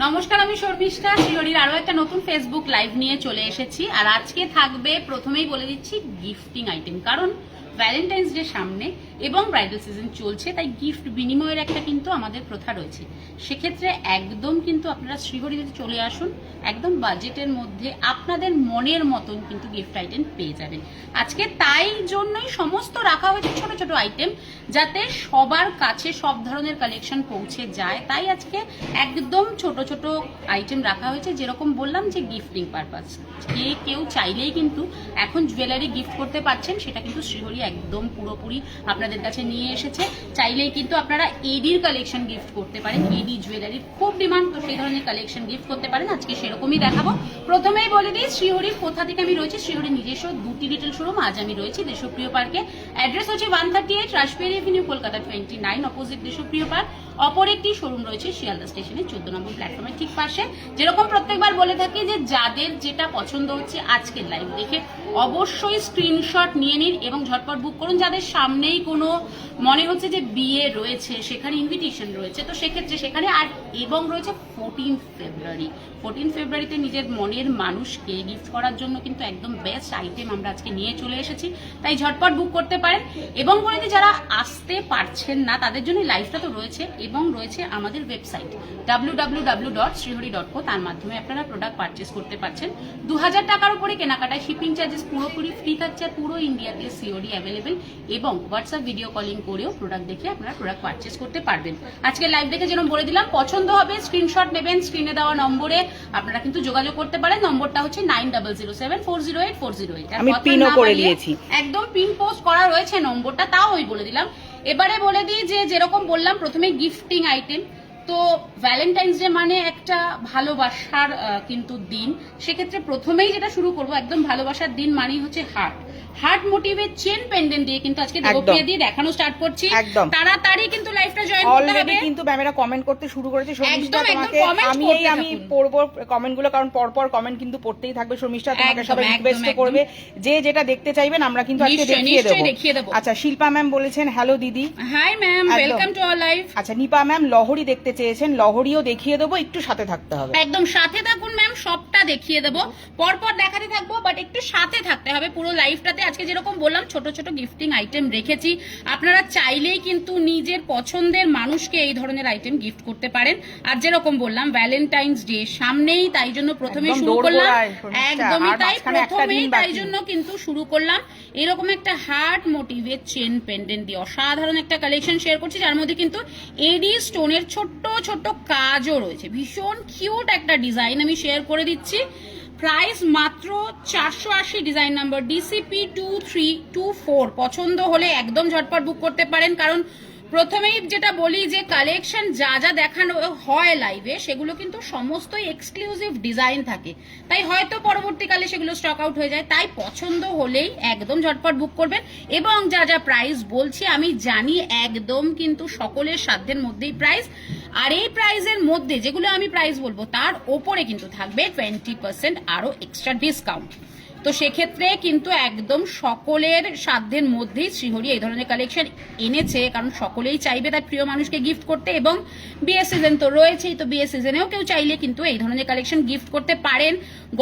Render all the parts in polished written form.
নমস্কার, আমি শর্মিষ্ঠা শিওরির আরো একটা নতুন ফেসবুক লাইভ নিয়ে চলে এসেছি। আর আজকে থাকবে, প্রথমেই বলে দিচ্ছি, গিফটিং আইটেম। কারণ ভ্যালেন্টাইন্স ডে সামনে এবং ব্রাইডাল সিজন চলছে, তাই গিফট বিনিময়ের একটা কিন্তু আমাদের প্রথা রয়েছে। সেক্ষেত্রে একদম কিন্তু আপনারা শ্রীহরিতে চলে আসুন, একদম বাজেটের মধ্যে আপনাদের মনের মতন কিন্তু গিফট আইটেম পেয়ে যাবেন। আজকে তাই জন্যই সমস্ত রাখা হয়েছে ছোট ছোট আইটেম, যাতে সবার কাছে সব ধরনের কালেকশন পৌঁছে যায়। তাই আজকে একদম ছোট ছোট আইটেম রাখা হয়েছে, যেরকম বললাম যে গিফটিং পারপাস। কেউ চাইলেই কিন্তু এখন জুয়েলারি গিফট করতে পারছেন, সেটা কিন্তু শ্রীহরি একদম পুরোপুরি আপনাদের কাছে নিয়ে এসেছে। চাইলেই কিন্তু আপনারা এডির কালেকশন গিফট করতে পারেন, এডি জুয়েলারির খুব ডিমান্ড, তো সেই ধরনের কালেকশন গিফট করতে পারেন। আজকে সেরকমই দেখাবো। প্রথমেই বলে দিই শ্রীহরির কোথা থেকে আমি রয়েছি। শ্রীহরির নিজস্ব দুটি রিটেল শোরুম। আজ আমি রয়েছি দেশপ্রিয় পার্কে। অ্যাড্রেস হচ্ছে 138 রাসবিহারী এভিনিউ, কলকাতা 29, অপোজিট দেশপ্রিয় পার্ক। অপর একটি শোরুম রয়েছে শিয়ালদা স্টেশনের 14 নম্বর প্ল্যাটফর্মের ঠিক পাশে। যেরকম প্রত্যেকবার বলে থাকি যে যাদের যেটা পছন্দ হচ্ছে আজকের লাইভ দেখে অবশ্যই স্ক্রিনশট নিয়ে নিন এবং ঝটপট বুক করুন। যাদের সামনেই কোনো মনে হচ্ছে যে বিয়ে রয়েছে, সেখানে ইনভিটেশন রয়েছে, তো সেক্ষেত্রে সেখানে আর এবং রয়েছে 14 ফেব্রুয়ারিতে নিজের মনের মানুষকে গিফট করার জন্য কিন্তু একদম বেস্ট আইটেম আমরা আজকে নিয়ে চলে এসেছি। তাই ঝটপট বুক করতে পারেন। এবং বলে দিই, যারা আসতে পারছেন না তাদের জন্য লাইভটা তো রয়েছে, এবং রয়েছে আমাদের ওয়েবসাইট www.srihari.co। তার মাধ্যমে আপনারা প্রোডাক্ট পারচেস করতে পারছেন। 2000 টাকার উপরে কেনাকাটায় শিপিং চার্জেস পুরোপুরি ফ্রি থাকছে। পুরো ইন্ডিয়াতে সিওডি অ্যাভেলেবেল, এবং হোয়াটসঅ্যাপ ভিডিও কলিং করেও প্রোডাক্ট দেখে আপনারা প্রোডাক্ট পারচেস করতে পারবেন। আজকে লাইভ দেখে যেন বলে দিলাম, পছন্দ হবে স্ক্রিনশট নেবেন। স্ক্রিনে দেওয়া নম্বরে আপনারা কিন্তু যোগাযোগ করতে পারেন। নম্বরটা হচ্ছে 9007408408। আমি পিনও করে দিয়েছি, একদম পিন পোস্ট করা রয়েছে নম্বরটা, তাও ওই বলে দিলাম। এবারে বলে দিই যে যেরকম বললাম প্রথমে গিফটিং আইটেম, তো ভ্যালেন্টাইন্স ডে মানে একটা ভালোবাসার কিন্তু দিন। সেক্ষেত্রে প্রথমেই যেটা শুরু করব, একদম ভালোবাসার দিন মানেই হচ্ছে হার্ট মোটিভের চেন পেন্ডেন্ট দিয়ে কিন্তু আজকে দেবপ্রিয়া দিয়ে দেখানো স্টার্ট করছি। তাড়াতাড়ি কিন্তু লাইভটা জয়েন করতে হবে। অলরেডি কিন্তু ম্যামেরা কমেন্ট করতে শুরু করেছে। শর্মিষ্ঠা, তোমাকে আমি পড়বো কমেন্টগুলো, কারণ পরপর কমেন্ট কিন্তু পড়তেই থাকবে। শর্মিষ্ঠা, তোমাকে সবাই রিকোয়েস্ট করবে যে যেটা দেখতে চাইবেন আমরা কিন্তু আজকে দেখিয়ে দেব। আচ্ছা, শিল্পা ম্যাম বলেছেন হ্যালো দিদি। Hi ma'am, welcome to our live. আচ্ছা, নিপা ম্যাম লহরি দেখতে চেয়েছেন, লহরিও দেখিয়ে দেবো, একটু সাথে থাকতে হবে। একদম সাথে থাকুন ম্যাম, সবটা দেখিয়ে দেবো, পরপর দেখাতে থাকবো, বাট একটু সাথে থাকতে হবে পুরো লাইভটাতে। আজকে যেরকম বললাম ছোট ছোট গিফটিং আইটেম রেখেছি, আপনারা চাইলেই কিন্তু নিজের পছন্দের মানুষকে এই ধরনের আইটেম গিফট করতে পারেন। আর যেরকম বললাম ভ্যালেন্টাইন্স ডে সামনেই, তাই জন্য প্রথমে শুরু করলাম। একদমই তাই, প্রথমেই তাই জন্য কিন্তু শুরু করলাম এরকম একটা হার্ট মোটিভের চেন পেন্ডেন্ট দিয়ে অসাধারণ একটা কালেকশন শেয়ার করছি, যার মধ্যে কিন্তু এডি স্টোনের ছোট্ট ছোট্ট কাজও রয়েছে। ভীষণ কিউট একটা ডিজাইন আমি শেয়ার করে দিচ্ছি। প্রাইস মাত্র 480, ডিজাইন নাম্বার DCP2324। পছন্দ হলে একদম ঝটপট বুক করতে পারেন। কারণ প্রথমেই যেটা বলি যে কালেকশন যা যা দেখানো হয় লাইভে, সেগুলো কিন্তু সমস্তই এক্সক্লুসিভ ডিজাইন থাকে, তাই হয়তো পরবর্তীকালে সেগুলো স্টক আউট হয়ে যায়। তাই পছন্দ হলেই একদম ঝটপট বুক করবেন। এবং যা যা প্রাইস বলছি আমি জানি একদম কিন্তু সকলের সাধ্যের মধ্যেই প্রাইস। আর এই প্রাইসের মধ্যে যেগুলো আমি প্রাইস বলবো তার ওপরে কিন্তু থাকবে 20% আরো এক্সট্রা ডিসকাউন্ট। তো সেক্ষেত্রে কিন্তু একদম সকলের সাধ্যের মধ্যেই শ্রীহরি এই ধরনের কালেকশন এনেছে, কারণ সকলেই চাইবে তার প্রিয় মানুষকে গিফট করতে। এবং বিয়ে সিজন তো রয়েছেই, তো বিয়ে সিজনেও কেউ চাইলে কিন্তু এই ধরনের কালেকশন গিফট করতে পারেন।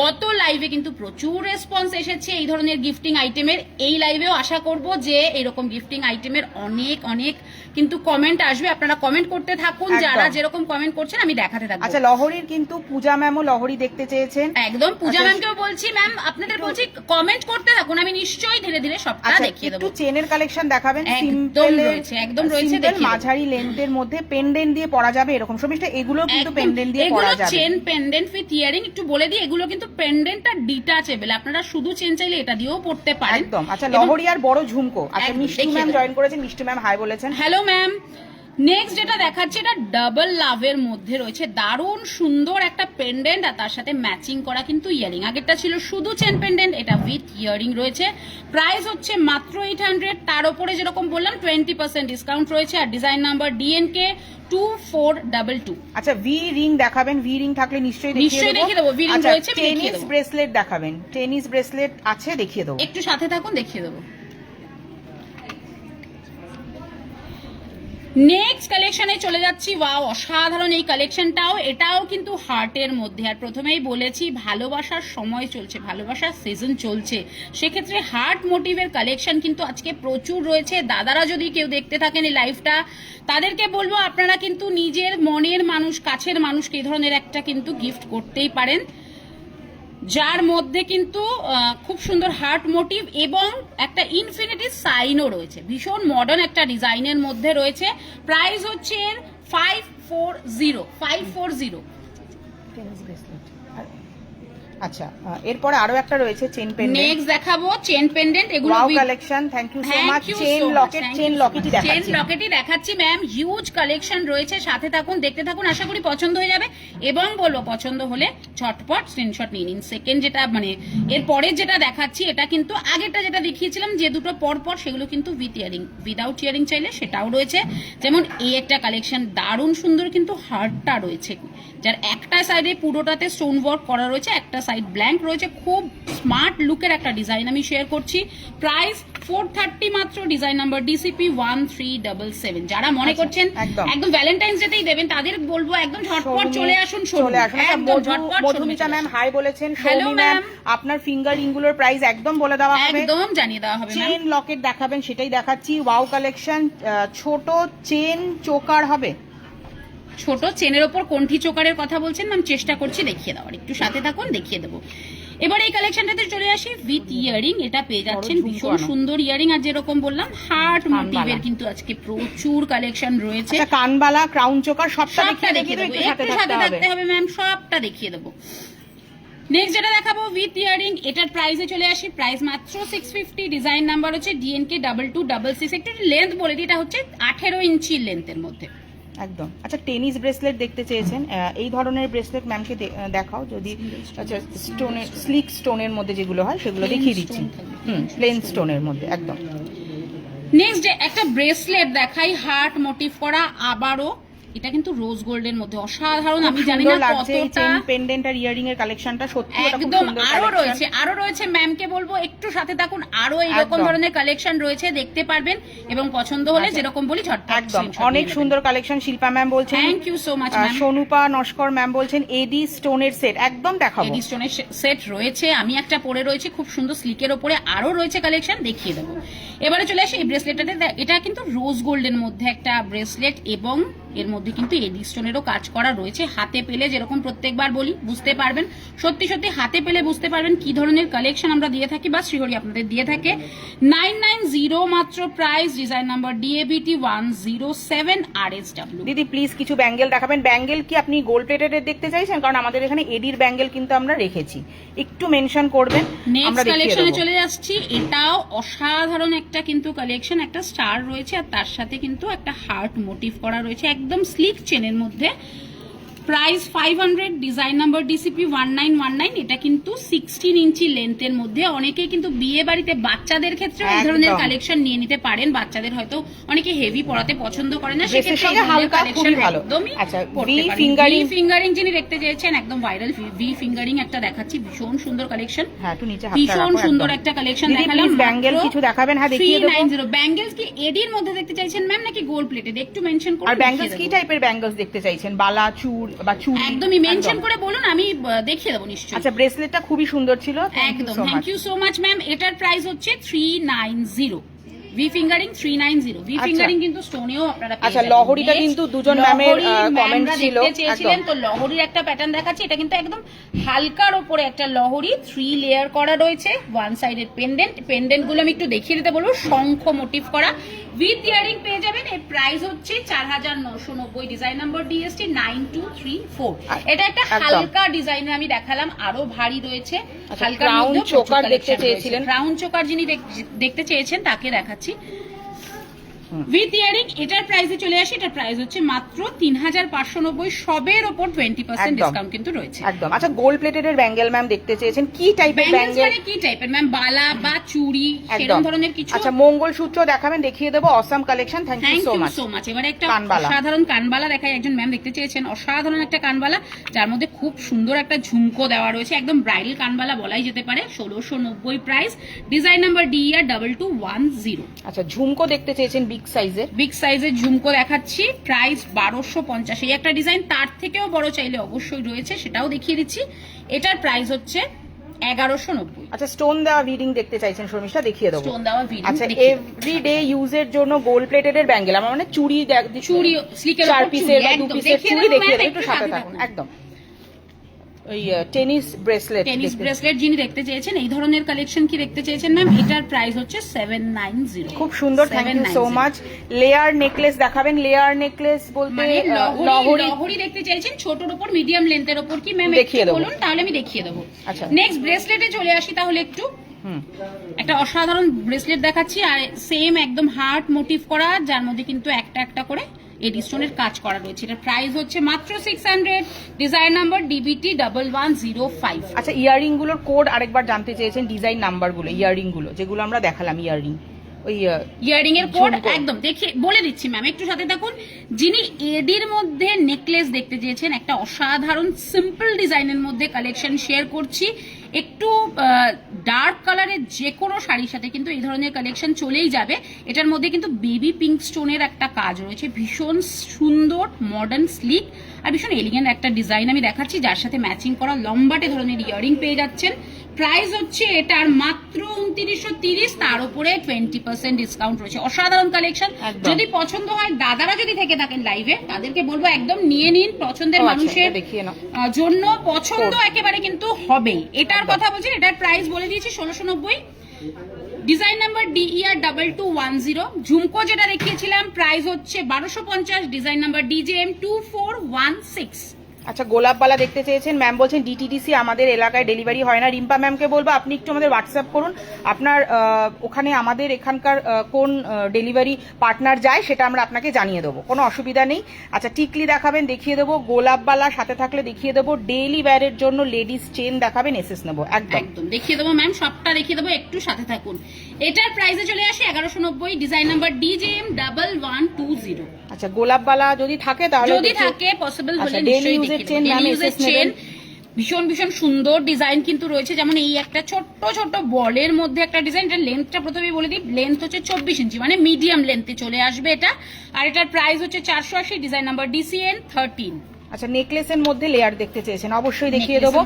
গত লাইভে কিন্তু প্রচুর রেসপন্স এসেছে এই ধরনের গিফটিং আইটেমের। এই লাইভেও আশা করব যে এরকম গিফটিং আইটেমের অনেক অনেক কিন্তু কমেন্ট আসবে। আপনারা কমেন্ট করতে থাকুন, যারা যেরকম কমেন্ট করছেন আমি দেখাতে থাকবো। আচ্ছা, লহরির কিন্তু পূজা ম্যামও লহরি দেখতে চেয়েছেন। একদম পূজা ম্যামকেও বলছি, ম্যাম আপনাদের বলছি কমেন্ট করতে থাকুন, আমি নিশ্চয়ই ধীরে ধীরে সবটা দেখিয়ে দেব। একটু চেনের কালেকশন দেখাবেন। সিম্পল রয়েছে, একদম রয়েছে, দেখিয়ে মাঝারি লেন্থের মধ্যে পেন্ডেন্ট দিয়ে পরা যাবে এরকম। শর্মিষ্ঠা, এগুলো কিন্তু পেন্ডেন্ট দিয়ে পরা যাবে। Chain pendant with earring. একটু বলে দিই, এগুলো কিন্তু পেন্ডেন্টটা ডিটাচেবল, আপনারা শুধু চেন চাইলে এটা দিয়েও পড়তে পারেন। একদম। আচ্ছা, লহরি আর বড় ঝুমকো। আচ্ছা, মিষ্টি ম্যাম জয়েন করেছেন। মিষ্টি ম্যাম হাই বলেছেন। Hello ma'am. নেক্সট যেটা দেখাচ্ছে, এটা ডাবল লাভের মধ্যে রয়েছে, দারুণ সুন্দর একটা পেন্ডেন্ট, আর তার সাথে ম্যাচিং করা কিন্তু ইয়ারিং। আগেরটা ছিল শুধু চেন পেন্ডেন্ট, এটা উইথ ইয়ারিং রয়েছে। প্রাইস হচ্ছে মাত্র 800। তার উপরে যেরকম বললাম 20% ডিসকাউন্ট রয়েছে। আর ডিজাইন নাম্বার DNK 2422। আচ্ছা, ভি রিং দেখাবেন। ভি রিং থাকলে নিশ্চয়ই দেখিয়ে দেবো। ভি রিং রয়েছে, টেনিস ব্রেসলেট দেখাবেন। টেনিস ব্রেসলেট আছে, দেখিয়ে দেবো। একটু সাথে থাকুন, দেখিয়ে দেবো। নেক্সট কালেকশনে চলে যাচ্ছি। ওয়াও, অসাধারণ এই কালেকশনটাও, এটাও কিন্তু হার্টের মধ্যে। আর প্রথমেই বলেছি ভালোবাসার সময় চলছে, ভালোবাসার সিজন চলছে, সেক্ষেত্রে হার্ট মোটিভের কালেকশন কিন্তু আজকে প্রচুর রয়েছে। দাদারা যদি কেউ দেখতে থাকেন এই লাইভটা, তাদেরকে বলবো আপনারা কিন্তু নিজের মনের মানুষ, কাছের মানুষকে এই ধরনের একটা কিন্তু গিফট করতেই পারেন, যার মধ্যে কিন্তু খুব সুন্দর হার্ট মোটিভ এবং একটা ইনফিনিটি সাইনও রয়েছে। ভীষণ মডার্ন একটা ডিজাইনের মধ্যে রয়েছে। প্রাইস হচ্ছে 540। আচ্ছা, এরপরে আরো একটা রয়েছে চেন পেন্ডেন্ট। নেক্সট দেখাবো চেন পেন্ডেন্ট। এগুলো wow collection, thank you so much. Chain লকেটই দেখাচ্ছি, চেন লকেটই দেখাচ্ছি ম্যাম। হিউজ কালেকশন রয়েছে, সাথে থাকুন, দেখতে থাকুন, আশা করি পছন্দ হয়ে যাবে। এবং বলবো পছন্দ হলে ঝটপট স্ক্রিনশট নিয়ে নিন। সেকেন্ড যেটা মানে এরপরে যেটা দেখাচ্ছি, এটা কিন্তু আগেরটা যেটা দেখিয়েছিলাম যে দুটো পর পর, সেগুলো কিন্তু উইথ ইয়ারিং, উইদাউট ইয়ারিং চাইলে সেটাও রয়েছে। যেমন এই একটা কালেকশন দারুণ সুন্দর, কিন্তু হার্টটা রয়েছে, যার একটা সাইডে পুরোটাতে স্টোন ওয়ার্ক করা রয়েছে, একটা সাইড ব্ল্যাঙ্ক রয়েছে। খুব স্মার্ট লুকের একটা ডিজাইন আমি শেয়ার করছি। প্রাইস 430 মাত্র। Design number DCP 1377। যারা মনে করছেন একদম ভ্যালেন্টাইন্স ডেতেই দেবেন, তাদের বলবো একদম ঝটপট চলে আসুন। মধুমিতা ম্যাম হাই বলেছেন। হ্যালো ম্যাম, আপনার ফিঙ্গার রিং গুলোর প্রাইস একদম বলে দেওয়া হবে, একদম জানিয়ে দেওয়া হবে। চেন লকেট দেখাবেন, সেটাই দেখাচ্ছি। ওয়াও কালেকশন, ছোট চেন চোকার হবে। ছোট চেনের ওপর কণ্ঠি চোকারের কথা বলছেন ম্যাম, চেষ্টা করছি দেখিয়ে দেওয়ার, একটু সাথে থাকুন, দেখিয়ে দেবো। এবার এই কালেকশনটাতে চলে আসি উইথ ইয়ারিং। এটা পেয়ে যাচ্ছেন ভীষণ সুন্দর ইয়ারিং, আর যেরকম বললাম হার্ট মোটিভের কিন্তু আজকে প্রচুর কালেকশন রয়েছে। কানবালা, ক্রাউন চোকার সবটা দেখিয়ে দেবো, একটু সাথে থাকতে হবে ম্যাম, সবটা দেখিয়ে দেবো। নেক্সট যেটা দেখাবো উইথ ইয়ারিং, এটার প্রাইসে চলে আসি। প্রাইস মাত্র 650। ডিজাইন নাম্বার হচ্ছে DNK 2266। একটু লেন্থ বলে দিই, এটা হচ্ছে 18 ইঞ্চি লেন্থের মধ্যে একদম। আচ্ছা, টেনিস ব্রেসলেট দেখতে চেয়েছেন, এই ধরনের ব্রেসলেট ম্যামকে দেখাও যদি। আচ্ছা, স্টোনের, স্লিক স্টোনের মধ্যে যেগুলো হয় সেগুলো দেখিয়ে দিচ্ছি। প্লেন স্টোনের মধ্যে একদম। নেক্সট একটা ব্রেসলেট দেখাই, হার্ট মোটিভ করা আবারও। এটা কিন্তু রোজ গোল্ডের মধ্যে অসাধারণ। আমি জানি না কতটা পেন্ডেন্ট আর ইয়ারিং এর কালেকশনটা সত্যি একদম। আরো রয়েছে ম্যামকে বলবো একটু সাথে থাকুন, আরো এইরকম ধরনের কালেকশন রয়েছে, দেখতে পারবেন এবং পছন্দ হলে যেরকম বলি ঝটপট একদম। অনেক সুন্দর কালেকশন। শিল্পা ম্যাম বলছেন thank you so much ma'am. Sonupa Naskar ma'am বলছেন এডি স্টোনের সেট একদম দেখাবো। এডি স্টোনের সেট রয়েছে, আমি একটা পরে রয়েছে খুব সুন্দর স্লিকের উপরে, আরো রয়েছে কালেকশন, দেখিয়ে দেবো। এবারে চলে আসি এই ব্রেসলেটটাতে। এটা কিন্তু রোজ গোল্ডের মধ্যে একটা ব্রেসলেট এবং এর মধ্যে কিন্তু এডি স্টোনেরও কাজ করা রয়েছে। হাতে পেলে যেরকম প্রত্যেকবার বলি বুঝতে পারবেন, সত্যি সত্যি হাতে পেলে বুঝতে পারবেন কি ধরনের কালেকশন আমরা দিয়ে থাকি বা শ্রীহরি আপনাদের দিয়ে থাকে। 990 মাত্র price. Design number DABT 107 RSW। দিদি প্লিজ কিছু ব্যাঙ্গেল দেখাবেন। ব্যাঙ্গেল কি আপনি গোল্ড প্লেটেড দেখতে চাইছেন? কারণ আমাদের এখানে এডির ব্যাঙ্গেল কিন্তু আমরা রেখেছি, একটু মেনশন করবেন। নেক্সট কালেকশনে চলে যাচ্ছি। এটাও অসাধারণ একটা কিন্তু কালেকশন, একটা স্টার রয়েছে আর তার সাথে কিন্তু একটা হার্ট মোটিভ করা রয়েছে, একদম স্লিক চেনের মধ্যে। প্রাইস 500। Design number DCP 1919। এটা কিন্তু 16 ইঞ্চি লেন্থের মধ্যে। অনেকেই কিন্তু বিয়ে বাড়িতে বাচ্চাদের ক্ষেত্রে এই ধরনের কালেকশন নিয়ে নিতে পারেন। বাচ্চাদের হয়তো অনেকে হেভি পরাতে পছন্দ করে না, সেক্ষেত্রে হালকা খুবই ভালো। আচ্ছা, ভি ফিঙ্গারিং যিনি দেখতে চেয়েছেন, একদম ভাইরাল ভি ফিঙ্গারিং একটা দেখাচ্ছি, ভীষণ সুন্দর কালেকশন। হ্যাঁ, একটু নিচে ভীষণ সুন্দর একটা কালেকশন দেখালাম। ব্যাঙ্গেল কিছু দেখাবেন? হ্যাঁ, দেখিয়ে দেব। 390। ব্যাঙ্গেলস কি এডির মধ্যে দেখতে চাইছেন ম্যাম নাকি গোল্ড প্লেটেড? একটু মেনশন করুন। আর ব্যাঙ্গেলস কি টাইপের ব্যাঙ্গেলস দেখতে চাইছেন? বালা, চূড় বা চুড়ি? একদমই মেনশন করে বলুন, আমি দেখিয়ে দেবো নিশ্চয়ই। আচ্ছা, ব্রেসলেটটা খুবই সুন্দর ছিল, একদম। Thank you so much ma'am. এটার প্রাইস হচ্ছে 390। V fingering 390। ভি ফিঙ্গারিং কিন্তু স্টোনেও আপনারা পেয়ে যাবেন। আচ্ছা, লহরিটা কিন্তু দুজন ম্যামের কমেন্ট ছিল, দেখতে চেয়েছিলেন, তো লহরির একটা প্যাটার্ন দেখাচ্ছি। এটা কিন্তু একদম হালকার উপরে একটা লহরি, 3 লেয়ার করা রয়েছে, ওয়ান সাইডেড পেন্ডেন্ট গুলো আমি একটু দেখিয়ে দিতে বলবো, শঙ্খ মোটিভ করা উইথ ইয়ারিং পেয়ে যাবেন। এর প্রাইস হচ্ছে 4990। Design number DST 9234। এটা একটা হালকা ডিজাইনের আমি দেখালাম, আরো ভারী রয়েছে। হালকা ক্রাউন চোকার দেখতে চেয়েছিলেন, ক্রাউন চোকার যিনি দেখতে চেয়েছেন তাকে দেখাচ্ছি উইথ ইয়ারিং। এটার প্রাইসে চলে আসি। এটার প্রাইস হচ্ছে মাত্র 3590। সবের উপর 20% ডিসকাউন্ট কিন্তু রয়েছে একদম। আচ্ছা, গোল্ড প্লেটেড এর ব্যাঙ্গেল ম্যাম দেখতে চেয়েছেন, কি টাইপের ব্যাঙ্গেল? মানে কি টাইপের ম্যাম? বালা বা চুড়ি এরকম ধরনের কিছু? আচ্ছা, মঙ্গলসূত্র দেখাবেন, দেখিয়ে দেবো। Awesome collection, thank you so much. এবারে একটা অসাধারণ কানবালা দেখাই। একজন ম্যাম দেখতে চেয়েছেন অসাধারণ একটা কানবালা, যার মধ্যে খুব সুন্দর একটা ঝুমকো দেওয়া রয়েছে, একদম ব্রাইডাল কানবালা বলাই যেতে পারে। 1690 প্রাইস। Design number DER 2210। আচ্ছা, ঝুমকো দেখতে চেয়েছেন, বিগ বিগ সাইজের ঝুমকো দেখাচ্ছি, প্রাইস 1250। এই একটা ডিজাইন তার থেকেও বড় চাইলে অবশ্যই রয়েছে, সেটাও দেখিয়ে দিচ্ছি। এটার প্রাইস হচ্ছে 1190। আচ্ছা, স্টোন দেওয়া ভিডিং দেখতে চাইছেন শর্মিষ্ঠা, দেখিয়ে দেবো। স্টোন দেওয়া ভিডিং, আচ্ছা, এভরিডে ইউজের জন্য গোল্ড প্লেটেড এর ব্যাঙ্গেল, আমার মানে চুড়ি স্লিকের 4 পিসের বা 2 পিসের চুড়ি দেখিয়ে দেবো, একটু সাথে থাকুন। একদম ওই টেনিস ব্রেসলেট যিনি দেখতে চেয়েছেন, এই ধরনের কালেকশন কি দেখতে চেয়েছেন ম্যাম, এটার প্রাইস হচ্ছে 790। খুব সুন্দর, thank you so much. Layer necklace দেখাবেন? লেয়ার নেকলেস বলতে লহরি দেখতে চাইছেন, ছোটর উপর মিডিয়াম লেন্থের উপর কি ম্যাম দেখিয়ে দেবো? বলুন, তাহলে আমি দেখিয়ে দেবো। আচ্ছা, নেক্সট ব্রেসলেটে চলে আসি তাহলে। একটু একটা অসাধারণ ব্রেসলেট দেখাচ্ছি, আর সেম একদম হার্ট মোটিভ করা, যার মধ্যে কিন্তু একটা একটা করে এডি স্টোনের কাজ করা রয়েছে। এটার প্রাইস হচ্ছে মাত্র 600, ডিজাইন নাম্বার DBT 1105। আচ্ছা, ইয়ারিং গুলোর কোড আরেকবার জানতে চেয়েছেন, ডিজাইন নাম্বার গুলো, ইয়ারিং গুলো যেগুলো আমরা দেখালাম, ওই ইয়ারিং এর কোড একদম দেখে বলে দিচ্ছি ম্যাম, একটু সাথে থাকুন। যিনি এডির মধ্যে নেকলেস দেখতে চেয়েছেন, একটা অসাধারণ সিম্পল ডিজাইনের মধ্যে কালেকশন শেয়ার করছি। একটু ডার্ক কালারের যে কোনো শাড়ির সাথে কিন্তু এই ধরনের কালেকশন চলেই যাবে। এটার মধ্যে কিন্তু বেবি পিঙ্ক স্টোনের একটা কাজ রয়েছে, ভীষণ সুন্দর, মডার্ন, স্লিক আর ভীষণ এলিগেন্ট একটা ডিজাইন আমি দেখাচ্ছি, যার সাথে ম্যাচিং করা লম্বাটে ধরনের ইয়ারিং পেয়ে যাচ্ছেন। প্রাইস হচ্ছে এটার মাত্র 2930, তার উপরে 20% ডিসকাউন্ট রয়েছে। অসাধারণ কালেকশন, যদি পছন্দ হয়, দাদারা যদি থেকে থাকেন লাইভে, তাদেরকে বলবো একদম নিয়ে নিন, পছন্দের মানুষের জন্য পছন্দ একেবারে কিন্তু হবেই। এটার কথা বলছেন, এটার প্রাইস বলে দিয়েছি 1690। Design number DER 2210। ঝুমকো যেটা দেখিয়েছিলাম প্রাইস হচ্ছে 1250, ডিজাইন নাম্বার DJM 2416। আচ্ছা, গোলাপবালা দেখতে চেয়েছেন ম্যাম, বলছেন DTDC আমাদের এলাকায় ডেলিভারি হয় না। রিম্পা ম্যামকে বলবো আপনি একটু আমাদের হোয়াটসঅ্যাপ করুন, আপনার ওখানে আমাদের এখানকার কোন ডেলিভারি পার্টনার যায় সেটা আমরা আপনাকে জানিয়ে দেবো, কোনো অসুবিধা নেই। আচ্ছা, টিকলি দেখাবেন? দেখিয়ে দেবো। গোলাপবালা সাথে থাকলে দেখিয়ে দেবো। ডেইলি ওয়্যারের জন্য লেডিস চেন দেখাবেন? এসএস নেবো, একদম দেখিয়ে দেবো ম্যাম, সবটা দেখিয়ে দেবো, একটু সাথে থাকুন। এটার প্রাইসে চলে আসে 1190, ডিজাইন নাম্বার DJM 1120। আচ্ছা, গোলাপবালা যদি থাকে তাহলে পসিবল হলে নিশ্চয়ই চেন, ভীষণ ভীষণ সুন্দর ডিজাইন কিন্তু রয়েছে। যেমন এই একটা ছোট্ট ছোট্ট বলের মধ্যে একটা ডিজাইন, এটার লেন্থটা প্রথমেই বলে দিই, লেন্থ হচ্ছে 24 ইঞ্চি, মানে মিডিয়াম লেন্থে চলে আসবে এটা। আর এটার প্রাইস হচ্ছে 480, ডিজাইন নাম্বার DCN 13। আচ্ছা, নেকলেসের মধ্যে লেয়ার দেখতে চেয়েছেন? অবশ্যই দেখিয়ে দেবো।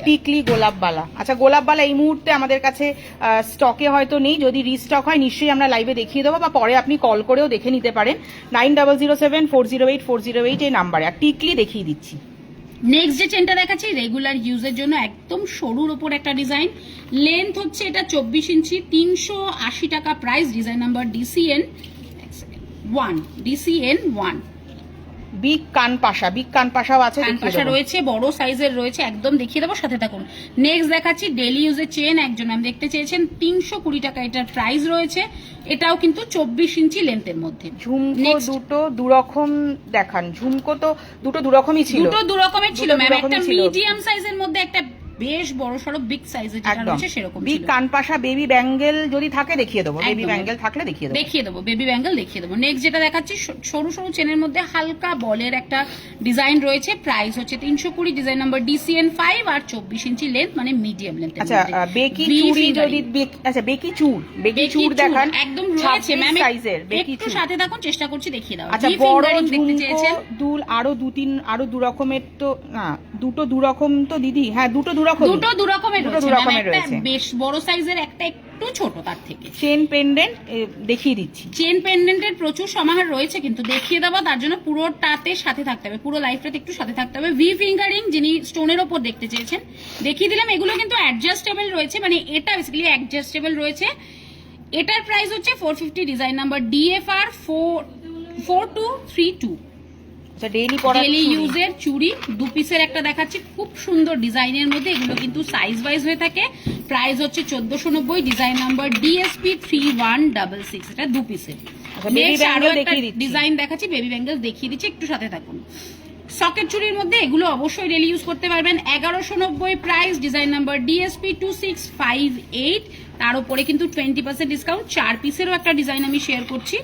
টিকলি গোলাপবালা। আচ্ছা, গোলাপবালা এই মুহূর্তে আমাদের কাছে স্টকে হয়তো নেই, যদি রিস্টক হয় নিশ্চয়ই আমরা লাইভে দেখিয়ে দেবো, বা পরে আপনি কল করেও দেখে নিতে পারেন 9007408408 এই নাম্বারে। আর টিকলি দেখিয়ে দিচ্ছি। নেক্সট যে চেনটা দেখাচ্ছি, রেগুলার ইউজের জন্য একদম সরুর ওপর একটা ডিজাইন, লেন্থ হচ্ছে এটা 24 ইঞ্চি, 380 টাকা price, design number DCN 1। Big কানপাশাও আছে, কানপাশা রয়েছে, বড় সাইজের রয়েছে, একদম দেখিয়ে দেবো, সাথে থাকুন। নেক্সট দেখাচ্ছি ডেইলি ইউজের চেন, একজন আমি দেখতে চেয়েছেন, 320 টাকা এটার প্রাইস রয়েছে। এটাও কিন্তু 24 ইঞ্চি লেন্থের মধ্যে। ঝুমকো দুটো দুরকম দেখান। ঝুমকো তো দুটো দুরকমই ছিল, দুটো দুরকমের ছিল ম্যাম, একটা মিডিয়াম সাইজের মধ্যে, একটা বেশ বড় সড়ো বিগ সাইজের যেটা রয়েছে সেরকম। বিগ কানপাশা বেবি ব্যাঙ্গেল যদি থাকে দেখিয়ে দেবো, বেবি ব্যাঙ্গেল থাকলে দেখিয়ে দেবো, বেবি ব্যাঙ্গেল দেখিয়ে দেবো। নেক্সট যেটা দেখাচ্ছি, সরু সরু চেনের মধ্যে হালকা বলের একটা ডিজাইন রয়েছে, প্রাইস হচ্ছে 320, ডিজাইন নাম্বার DCN 5 আর 24 ইঞ্চি লেন্থ, মানে মিডিয়াম লেন্থ। আচ্ছা, বেকি চুড়ি যদি, আচ্ছা বেকি চুড় দেখান, একদম রয়েছে ম্যাম, সাইজের বেকি চুড়, সাথে থাকুন, চেষ্টা করছি দেখিয়ে দাও। আচ্ছা, বড় দেখতে চেয়েছেন দুল, আরো দু রকমের, তো না দুটো দু রকম তো দিদি, হ্যাঁ দুটো দু রকমের রয়েছে, বেশ বড় সাইজের, একটা একটু ছোট তার থেকে। চেন পেন্ডেন্ট দেখিয়ে দিচ্ছি। চেন পেন্ডেন্টের প্রচুর সমাহার রয়েছে, কিন্তু দেখিয়ে দেবো, তার জন্য পুরোটাতে সাথে থাকতে হবে, পুরো লাইফটাতে একটু সাথে থাকতে হবে। ভি ফিঙ্গারিং যিনি স্টোনের ওপর দেখতে চেয়েছেন দেখিয়ে দিলাম। এগুলো কিন্তু অ্যাডজাস্টেবল রয়েছে, মানে এটা বেসিক্যালি অ্যাডজাস্টেবল রয়েছে। এটার প্রাইস হচ্ছে 450, ডিজাইন নাম্বার DFR 4232। ডেইলি ইউজের চুড়ি 2 পিসের একটা দেখাচ্ছি, খুব সুন্দর ডিজাইনের মধ্যে, এগুলো কিন্তু সাইজ ওয়াইজ হয়ে থাকে। প্রাইস হচ্ছে 1490, ডিজাইন নাম্বার DSP 3166, এটা 2 পিসের। আরো একটা ডিজাইন দেখাচ্ছি, বেবি ব্যাঙ্গেল দেখিয়ে দিচ্ছি, একটু সাথে থাকুন। সকেট চুড়ির মধ্যে এগুলো অবশ্যই ডেইলি ইউজ করতে পারবেন। 1190 প্রাইস, ডিজাইন নাম্বার DSP 2658, তার উপরে কিন্তু 20% ডিসকাউন্ট। 4 পিসেরও একটা ডিজাইন আমি শেয়ার করছি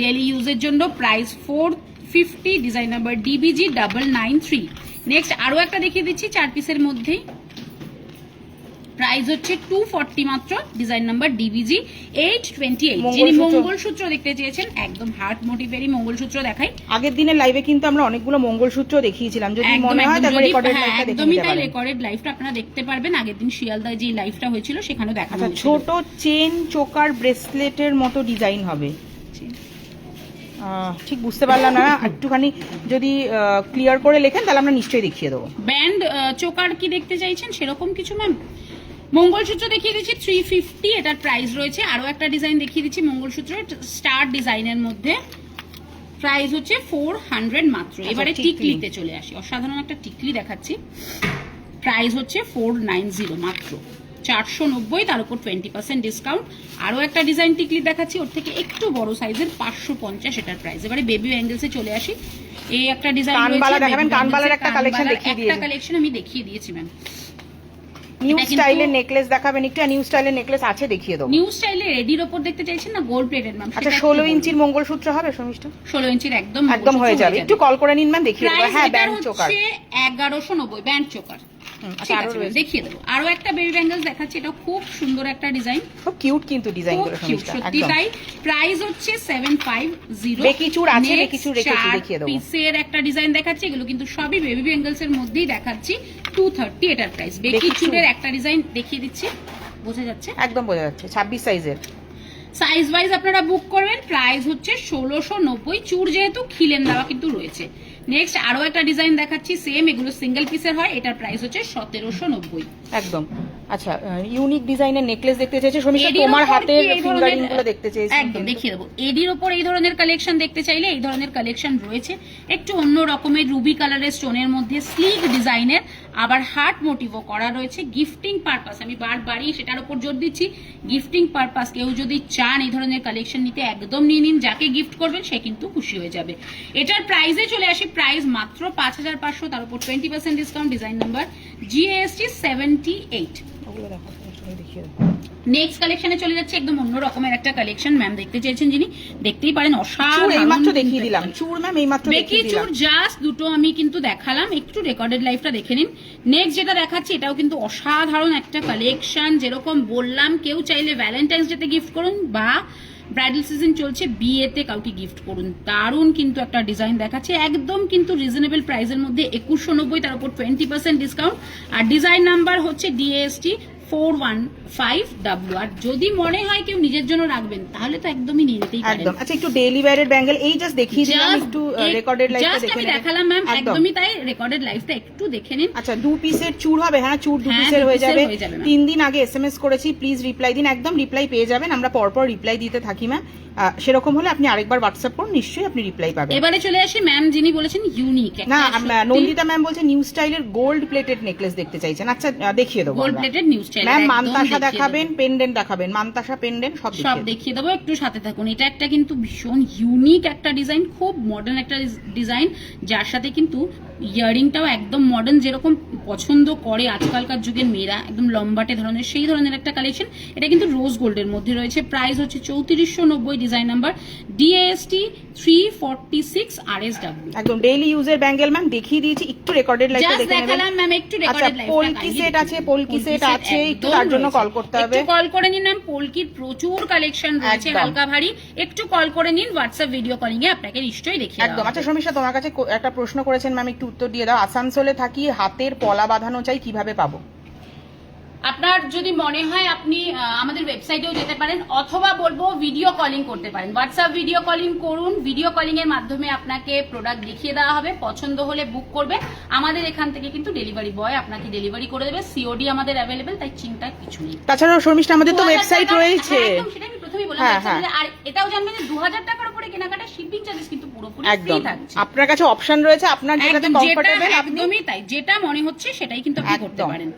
ডেইলি ইউজের জন্য, price 450, design number DBG 993। Next আরো একটা দেখিয়ে দিচ্ছি 4 পিসের মধ্যেই, প্রাইস হচ্ছে 240 মাত্র, ডিজাইন নাম্বার ডিবিজি 828। যিনি মঙ্গলসূত্র দেখতে চেয়েছেন, একদম হার্ট মোটিভেরই মঙ্গলসূত্র দেখাই। আগের দিনের লাইভে কিন্তু আমরা অনেকগুলো মঙ্গলসূত্র দেখিয়েছিলাম, যদি মনে হয় তাহলে রেকর্ডেড লাইভটা দেখে নিতে পারেন। রেকর্ডেড লাইভটা আপনারা দেখতে পারবেন, আগের দিন শিয়ালদা যে লাইভটা হয়েছিল সেখানে দেখানো হয়েছিল। ছোট চেন চোকার ব্রেসলেটের মতো ডিজাইন হবে, ঠিক বুঝতে পারলাম না, একটুখানি যদি ক্লিয়ার করে লেখেন তাহলে আমরা নিশ্চয়ই দেখিয়ে দেবো। ব্যান্ড চোকার কি দেখতে চাইছেন সেরকম কিছু ম্যাম? মঙ্গলসূত্র দেখিয়ে দিচ্ছি 350, এটার প্রাইস রয়েছে। আরো একটা ডিজাইন দেখিয়ে দিচ্ছি মঙ্গলসূত্র স্টার ডিজাইনের মধ্যে, প্রাইস হচ্ছে 400 মাত্র। এবারে টিকলিতে চলে আসি, অসাধারণ একটা টিকলি দেখাচ্ছি, প্রাইস হচ্ছে 490 মাত্র, 490, তার উপর 20% ডিসকাউন্ট। আরো একটা ডিজাইন টিকলি দেখাচ্ছি, ওর থেকে একটু বড় সাইজের 550 এটার প্রাইস। এবারে বেবি অ্যাঙ্গেলসে চলে আসি, এই একটা ডিজাইন রয়েছে, কানবালার একটা কালেকশন দেখিয়ে দিয়েছি, একটা কালেকশন আমি দেখিয়ে দিয়েছি ম্যাম। নিউ স্টাইলের নেকলেস দেখাবেন একটু, নিউ স্টাইলের নেকলেস আছে দেখিয়ে দেবো। নিউ স্টাইলের রেডির উপর দেখতে চাইছেন না গোল্ড প্লেটেড ম্যাম? আচ্ছা 16 ইঞ্চির মঙ্গলসূত্র হবে শর্মিষ্ঠা? 16 ইঞ্চির একদম হয়ে যাবে, একটু কল করে নিন ম্যাম, দেখিয়ে দেবো। হ্যাঁ ব্যান্ড চোকার 1190, ব্যান্ড চোকার দেখিয়ে দেবো। আরো একটা বেবি ব্যাঙ্গেলস দেখাচ্ছি, এটা খুব সুন্দর একটা ডিজাইন, খুব কিউট কিন্তু ডিজাইনগুলো সত্যি তাই। প্রাইস হচ্ছে 750। বেকি চূড় আছে, বেকি চূড় রেখেছি দেখিয়ে দেবো। পিসের একটা ডিজাইন দেখাচ্ছি, এগুলো কিন্তু সবই বেবি ব্যাঙ্গেলস এর মধ্যেই দেখাচ্ছি, 230 এটার প্রাইস। বেকি চূড়ের একটা ডিজাইন দেখিয়ে দিচ্ছি, বোঝা যাচ্ছে? একদম বোঝা যাচ্ছে, 26 সাইজের। সাইজ ওয়াইজ আপনারা বুক করবেন, প্রাইস হচ্ছে 1690। চূড় যেহেতু খিলেন দেওয়া কিন্তু রয়েছে। নেক্সট আরো একটা ডিজাইন দেখাচ্ছি, সেম এগুলো সিঙ্গেল পিসের হয়, এটার প্রাইস হচ্ছে 1790 একদম। আচ্ছা ইউনিক ডিজাইনের নেকলেস দেখতে চাইছে শর্মিষ্ঠা, তোমার হাতের ফিঙ্গারিং গুলো দেখতে চাইছে, একদম দেখিয়ে দেবো। এডির উপর এই ধরনের কালেকশন দেখতে চাইলে এই ধরনের কালেকশন রয়েছে, একটু অন্য রকমের রুবি কালারের স্টোনের মধ্যে স্লিক ডিজাইনের, আবার হার্ট মোটিভও করা রয়েছে, গিফটিং পারপাস। আমি বারবারই সেটার উপর জোর দিচ্ছি, গিফটিং পারপাস। কেউ যদি চান এই ধরনের কালেকশন নিতে, একদম নিয়ে নিন, যাকে গিফট করবেন সে কিন্তু খুশি হয়ে যাবে। এটার প্রাইসে চলে আসি, প্রাইস মাত্র 5500, তার উপর 20% discount, design number GAST 78। Next কালেকশনে চলে যাচ্ছে, একদম অন্য রকমের একটা কালেকশন ম্যাম দেখতে চেয়েছেন, যিনি দেখতেই পারেন অসাধারণ। এইমাত্র দেখিয়ে দিলাম চূড় ম্যাম, এইমাত্র দেখিয়ে দিলাম চূড়, জাস্ট দুটো আমি কিন্তু দেখালাম, একটু রেকর্ডেড লাইভটা দেখে নিন। নেক্সট যেটা দেখাচ্ছি এটাও কিন্তু অসাধারণ একটা কালেকশন, যেরকম বললাম কেউ চাইলে ভ্যালেন্টাইন্স ডেতে গিফট করুন বা ব্রাইডাল সিজন চলছে বিয়েতে কাউকে গিফট করুন, দারুণ কিন্তু একটা ডিজাইন দেখাচ্ছে, একদম কিন্তু রিজনেবল প্রাইসের মধ্যে 2190, তার উপর 20% ডিসকাউন্ট। আর ডিজাইন নাম্বার হচ্ছে DAST 415W। আর যদি মনে হয় কেউ নিজের জন্য রাখবেন তাহলে তো একদমই নিয়ে নিতেই পারেন। একদম। আচ্ছা একটু ডেইলি ওয়্যারের ব্যাঙ্গেল এই জাস্ট দেখিয়ে দিলাম, একটু রেকর্ডেড লাইভটা দেখে নিন। দেখালাম ম্যাম, একদমই তাই, রেকর্ডেড লাইভটা একটু দেখে নিন। আচ্ছা 2 পিসের চূড় হবে, হ্যাঁ চূড় 2 পিসের হয়ে যাবে। 3 দিন আগে SMS করেছি, প্লিজ রিপ্লাই দিন, একদম রিপ্লাই পেয়ে যাবেন, আমরা পরপর রিপ্লাই দিতে থাকি ম্যাম। সেরকম হলে আপনি আরেকবার হোয়াটসঅ্যাপ করুন, নিশ্চয়ই আপনি রিপ্লাই পাবেন। এবারে চলে আসি ম্যাম, যিনি বলেছেন ইউনিক, না নন্দিতা ম্যাম বলছে নিউ স্টাইলের গোল্ড প্লেটেড নেকলেস দেখতে চাইছেন। আচ্ছা দেখিয়ে দেবো, gold plated new style ma'am. Mantasa দেখাবেন, পেন্ডেন্ট দেখাবেন, মানতাসা পেন্ডেন্ট সব দেখিয়ে দেবো, একটু সাথে থাকুন। এটা একটা কিন্তু ভীষণ ইউনিক একটা ডিজাইন, খুব মডার্ন একটা ডিজাইন, যার সাথে কিন্তু ইয়ারিংটাও একদম মডার্ন, যেরকম পছন্দ করে আজকালকার যুগের মেয়েরা, একদম লম্বাটে ধরনের, সেই ধরনের একটা কালেকশন। এটা কিন্তু রোজ গোল্ডের মধ্যে রয়েছে, প্রাইস হচ্ছে 3490, ডিজাইন নাম্বার DAST 346 RSW। একদম ডেইলি ইউজের ব্যাঙ্গেল ম্যাম, দেখিয়ে দিয়েছি, একটু রেকর্ডেড লাইভটা দেখে নেবেন। দেখালাম ম্যাম, একটু রেকর্ডেড লাইভটা। পোলকি সেট আছে, পোলকি সেট আছে, একটু তার জন্য কল করতে হবে, একটু কল করে নিন ম্যাম। পোলকির প্রচুর কালেকশন রয়েছে, হালকা ভারী, একটু কল করে নিন, হোয়াটসঅ্যাপ ভিডিও কলিং এ আপনাকে নিশ্চয়ই দেখিয়ে দেব। একদম। আচ্ছা শর্মিষ্ঠা তোমার কাছে একটা প্রশ্ন করেছেন ম্যাম, একটু উত্তর দিয়ে দাও। আসানসোলে থাকি, হাতের পলা বাঁধানো চাই, কিভাবে পাবো? আপনার যদি মনে হয় আপনি আমাদের ওয়েবসাইটেও যেতে পারেন, অথবা বলবো ভিডিও কলিং করতে পারেন, হোয়াটসঅ্যাপ ভিডিও কলিং করুন। ভিডিও কলিং এর মাধ্যমে আপনাকে প্রোডাক্ট দেখিয়ে দেওয়া হবে, পছন্দ হলে বুক করবে, আমাদের এখান থেকে কিন্তু ডেলিভারি বয় আপনাকে ডেলিভারি করে দেবে। COD আমাদের অ্যাভেলেবেল, তাই চিন্তার কিছু নেই। তাছাড়াও শর্মিষ্ঠা আমাদের তো ওয়েবসাইট রয়েছে, সেটা আমি প্রথমেই বললাম। আর এটাও জানবেন যে 2000 টাকার উপরে কেনাকাটা শিপিং চার্জেস কিন্তু পুরোপুরি ফ্রি থাকছে। আপনার কাছে অপশন রয়েছে, আপনার যেটাতে কমফোর্টেবল, একদমই তাই, যেটা মনে হচ্ছে সেটাই কিন্তু আপনি করতে পারেন।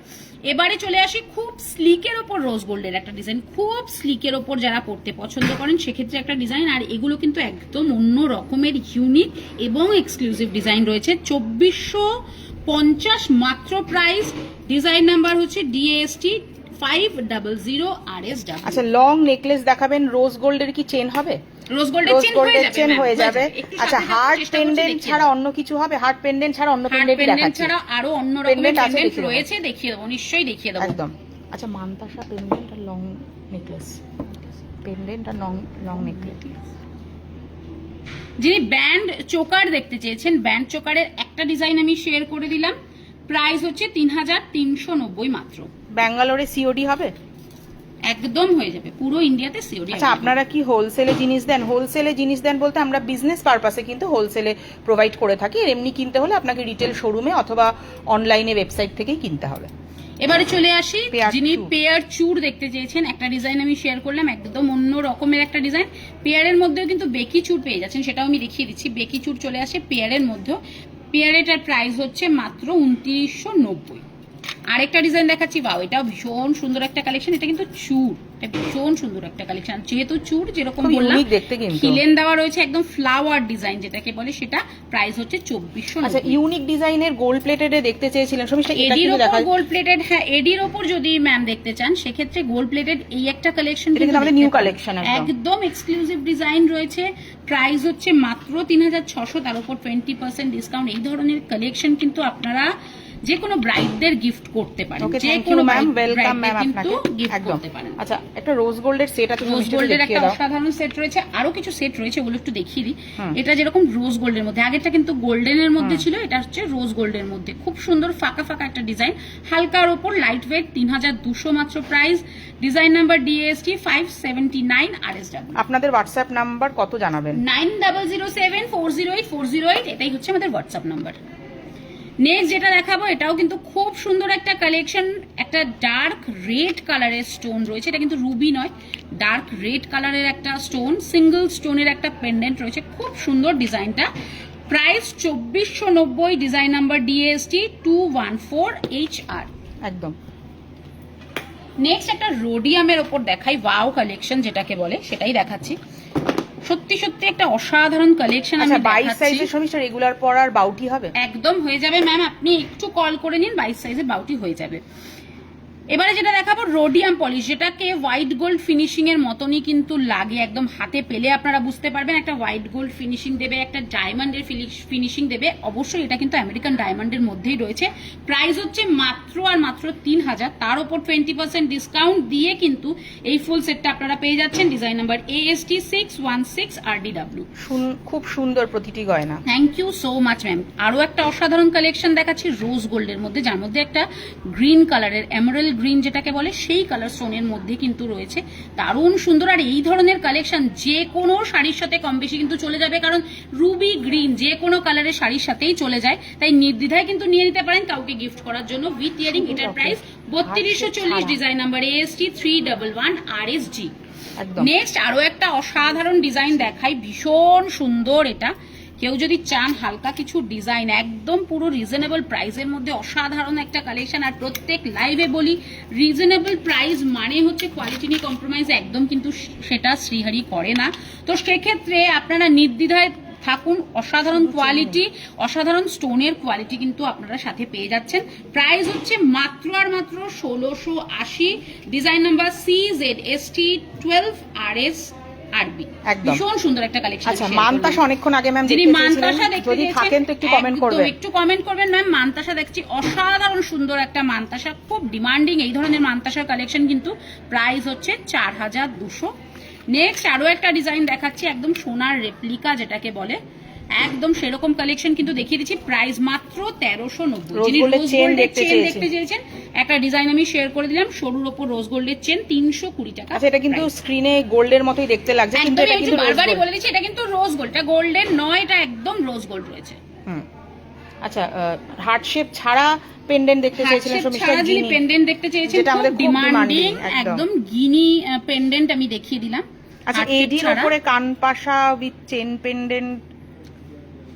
এবারে চলে আসি খুব স্লিকের ওপর রোজ গোল্ডের একটা ডিজাইন, খুব স্লিকের ওপর যারা পড়তে পছন্দ করেন সেক্ষেত্রে একটা ডিজাইন। আর এগুলো কিন্তু একদম অন্য রকমের ইউনিক এবং এক্সক্লুসিভ ডিজাইন রয়েছে, 2450 মাত্র প্রাইস। ডিজাইন নাম্বার হচ্ছে DAST 500 RSW। আচ্ছা লং নেকলেস দেখাবেন, রোজ গোল্ডের কি চেন হবে? রোজ গোল্ডের চেন হয়ে যাবে। আচ্ছা হার্ট পেন্ডেন্ট ছাড়া অন্য কিছু হবে? হার্ট পেন্ডেন্ট ছাড়া অন্য পেন্ডেন্ট দেখাচ্ছি, ছাড়া আরো অন্য রকমের পেন্ডেন্ট রয়েছে, দেখিয়ে দেবো, নিশ্চয়ই দেখিয়ে দেবো। একদম আচ্ছা, মানতাসা পেন্ডেন্ট আর লং নেকলেস, পেন্ডেন্ট আর লং নেকলেস। যিনি ব্যান্ড চোকার দেখতে চেয়েছেন, ব্যান্ড চোকারের একটা ডিজাইন আমি শেয়ার করে দিলাম, প্রাইস হচ্ছে 3390 মাত্র। ব্যাঙ্গালোরে সিওডি হবে? একদম হয়ে যাবে, পুরো ইন্ডিয়াতে সিওডি। আচ্ছা, আপনারা কি হোলসেলে জিনিস দেন? হোলসেলে জিনিস দেন বলতে আমরা বিজনেস পারপাসে কিন্তু হোলসেলে প্রোভাইড করে থাকি। এমনি কিনতে হলে আপনাকে রিটেল শোরুমে অথবা অনলাইনে ওয়েবসাইট থেকেই কিনতে হবে। এবারে চলে আসি, যিনি পেয়ার চুর দেখতে চেয়েছেন, একটা ডিজাইন আমি শেয়ার করলাম, একদম অন্য রকমের একটা ডিজাইন। পেয়ারের মধ্যেও কিন্তু বেকি চুর পেয়ে যাচ্ছেন, সেটাও আমি দেখিয়ে দিচ্ছি। বেকি চুর চলে আসে পেয়ারের মধ্যেও। পেয়ারেটার প্রাইস হচ্ছে মাত্র 2990। আরেকটা ডিজাইন দেখাচ্ছি, বাও, এটাও ভীষণ সুন্দর একটা কালেকশন। এটা কিন্তু চুর, এটা ভীষণ সুন্দর একটা কালেকশন। যেহেতু চুর, যেরকম বললাম, খিলেন দেওয়া রয়েছে, একদম ফ্লাওয়ার ডিজাইন যেটাকে বলে, সেটা প্রাইস হচ্ছে 2490। আচ্ছা, ইউনিক ডিজাইনের গোল্ড প্লেটেড দেখতে চেয়েছিলেন শর্মিষ্ঠা? এডির উপর গোল্ড প্লেটেড, হ্যাঁ, এডির উপর যদি ম্যাম দেখতে চান সেক্ষেত্রে গোল্ড প্লেটেড এই একটা কালেকশন কিন্তু আমাদের নিউ কালেকশন, একদম এক্সক্লুসিভ ডিজাইন রয়েছে। প্রাইস হচ্ছে মাত্র 3600, তার উপর 20% ডিসকাউন্ট। এই ধরনের কালেকশন কিন্তু আপনারা যে কোনো ব্রাইডদের গিফট করতে পারেন, যে কোনো ম্যাম, ওয়েলকাম ম্যাম, আপনাকে গিফট করতে পারেন। আচ্ছা, একটা রোজ গোল্ডের সেট আছে, রোজ গোল্ডের একটা অসাধারণ সেট রয়েছে, আরো কিছু সেট রয়েছে, ওগুলো একটু দেখিয়ে দিই। এটা যেরকম রোজ গোল্ডের মধ্যে, আগেরটা কিন্তু গোল্ডেনের মধ্যে ছিল, এটা হচ্ছে রোজ গোল্ডের মধ্যে। খুব সুন্দর ফাঁকা ফাঁকা একটা ডিজাইন, হালকার উপর, লাইট ওয়েট, 3200 মাত্র price. Design number DAST 579 RSW। আপনাদের হোয়াটসঅ্যাপ নাম্বার কত জানাবেন? 9007408408, এটাই হচ্ছে আমাদের হোয়াটসঅ্যাপ নাম্বার। নেক্সট যেটা দেখাবো, এটাও কিন্তু খুব সুন্দর একটা কালেকশন। একটা ডার্ক রেড কালারের স্টোন রয়েছে, এটা কিন্তু রুবি নয়, ডার্ক রেড কালারের একটা স্টোন, সিঙ্গেল স্টোনের একটা পেন্ডেন্ট রয়েছে, খুব সুন্দর ডিজাইনটা। Price 2490, design number DAST 214HR। একদম। নেক্সট একটা রোডিয়ামের ওপর দেখাই, ওয়াও কালেকশন যেটাকে বলে, সেটাই দেখাচ্ছি। সত্যি সত্যি একটা অসাধারণ কালেকশন। আমি 22 সাইজের শর্মিষ্ঠা রেগুলার পরার বাউটি হবে? একদম হয়ে যাবে ম্যাম, আপনি একটু কল করে নিন, 22 সাইজের বাউটি হয়ে যাবে। এবারে যেটা দেখাবো, রোডিয়াম পলিশ, যেটাকে হোয়াইট গোল্ড ফিনিশিং এর মতনই কিন্তু লাগে, একদম হাতে পেলে আপনারা বুঝতে পারবেন। একটা হোয়াইট গোল্ড ফিনিশিং দেবে, একটা ডায়মন্ডের ফিনিশিং দেবে, অবশ্যই এটা কিন্তু আমেরিকান ডায়মন্ডের মধ্যেই রয়েছে। প্রাইস হচ্ছে মাত্র আর মাত্র 3000, তার উপর 20% ডিসকাউন্ট দিয়ে কিন্তু এই ফুল সেটটা আপনারা পেয়ে যাচ্ছেন। Design number AST 616 RDW। খুব সুন্দর প্রতিটি গয়না। Thank you so much ma'am. আরো একটা অসাধারণ কালেকশন দেখাচ্ছি রোজ গোল্ডের মধ্যে, যার মধ্যে একটা গ্রিন কালারের, এমারেল্ড গ্রিন যেটাকে বলে, সেই কালার স্টোনের মধ্যে কিন্তু রয়েছে, দারুণ সুন্দর। আর এই ধরনের কালেকশন যে কোনো শাড়ির সাথে কম বেশি কিন্তু চলে যাবে, কারণ রুবি গ্রিন যে কোনো কালারের শাড়ির সাথেই চলে যায়, তাই নির্দ্বিধায় কিন্তু নিয়ে নিতে পারেন কাউকে গিফট করার জন্য। উইথ ইয়ারিং, এটার price 3240, design number AST 311 RSG। Next আরো একটা অসাধারণ ডিজাইন দেখাই, ভীষণ সুন্দর। এটা কেউ যদি চান হালকা কিছু ডিজাইন, একদম পুরো রিজনেবল প্রাইসের মধ্যে অসাধারণ একটা কালেকশন। আর প্রত্যেক লাইভে বলি, রিজনেবল প্রাইস মানে হচ্ছে কোয়ালিটি নিয়ে কম্প্রোমাইজ একদম কিন্তু সেটা শ্রীহরি করে না। তো সেক্ষেত্রে আপনারা নির্দ্বিধায় থাকুন, অসাধারণ কোয়ালিটি, অসাধারণ স্টোনের কোয়ালিটি কিন্তু আপনারা সাথে পেয়ে যাচ্ছেন। প্রাইস হচ্ছে মাত্র আর মাত্র 1680, design number CZST 12 RS RB। ভীষণ সুন্দর একটা কালেকশন। আচ্ছা, মানতাসা অনেকক্ষণ আগে ম্যাম যিনি মানতাসা দেখতে যদি থাকেন তো একটু কমেন্ট করবেন, একটু কমেন্ট করবেন ম্যাম। মানতাসা দেখছি, অসাধারণ সুন্দর একটা মানতাসা, খুব ডিমান্ডিং এই ধরনের মানতাসার কালেকশন কিন্তু। প্রাইস হচ্ছে 4200। নেক্সট আরো একটা ডিজাইন দেখাচ্ছি, একদম সোনার রেপ্লিকা যেটাকে বলে, একদম সেরকম কালেকশন কিন্তু দেখিয়ে দিচ্ছি। প্রাইস মাত্র 1390। যিনি রোজ গোল্ডের চেন দেখতে চেয়েছেন, একটা ডিজাইন আমি শেয়ার করে দিলাম, সরুর ওপর রোজ গোল্ডের চেন, 320 টাকা। আচ্ছা, এটা কিন্তু স্ক্রিনে গোল্ডের মতোই দেখতে লাগছে, কিন্তু এটা কিন্তু বারবারই বলে দিচ্ছি, এটা কিন্তু রোজ গোল্ড, এটা গোল্ডের নয়, এটা একদম রোজ গোল্ড রয়েছে। আচ্ছা, হার্ট শেপ ছাড়া পেন্ডেন্ট দেখতে চেয়েছিলেন শর্মিষ্ঠা? যিনি পেন্ডেন্ট দেখতে চেয়েছেন, খুব ডিমান্ডিং, একদম গিনি পেন্ডেন্ট আমি দেখিয়ে দিলাম। আচ্ছা, এডির উপরে কানপাশা উইথ চেন পেন্ডেন্ট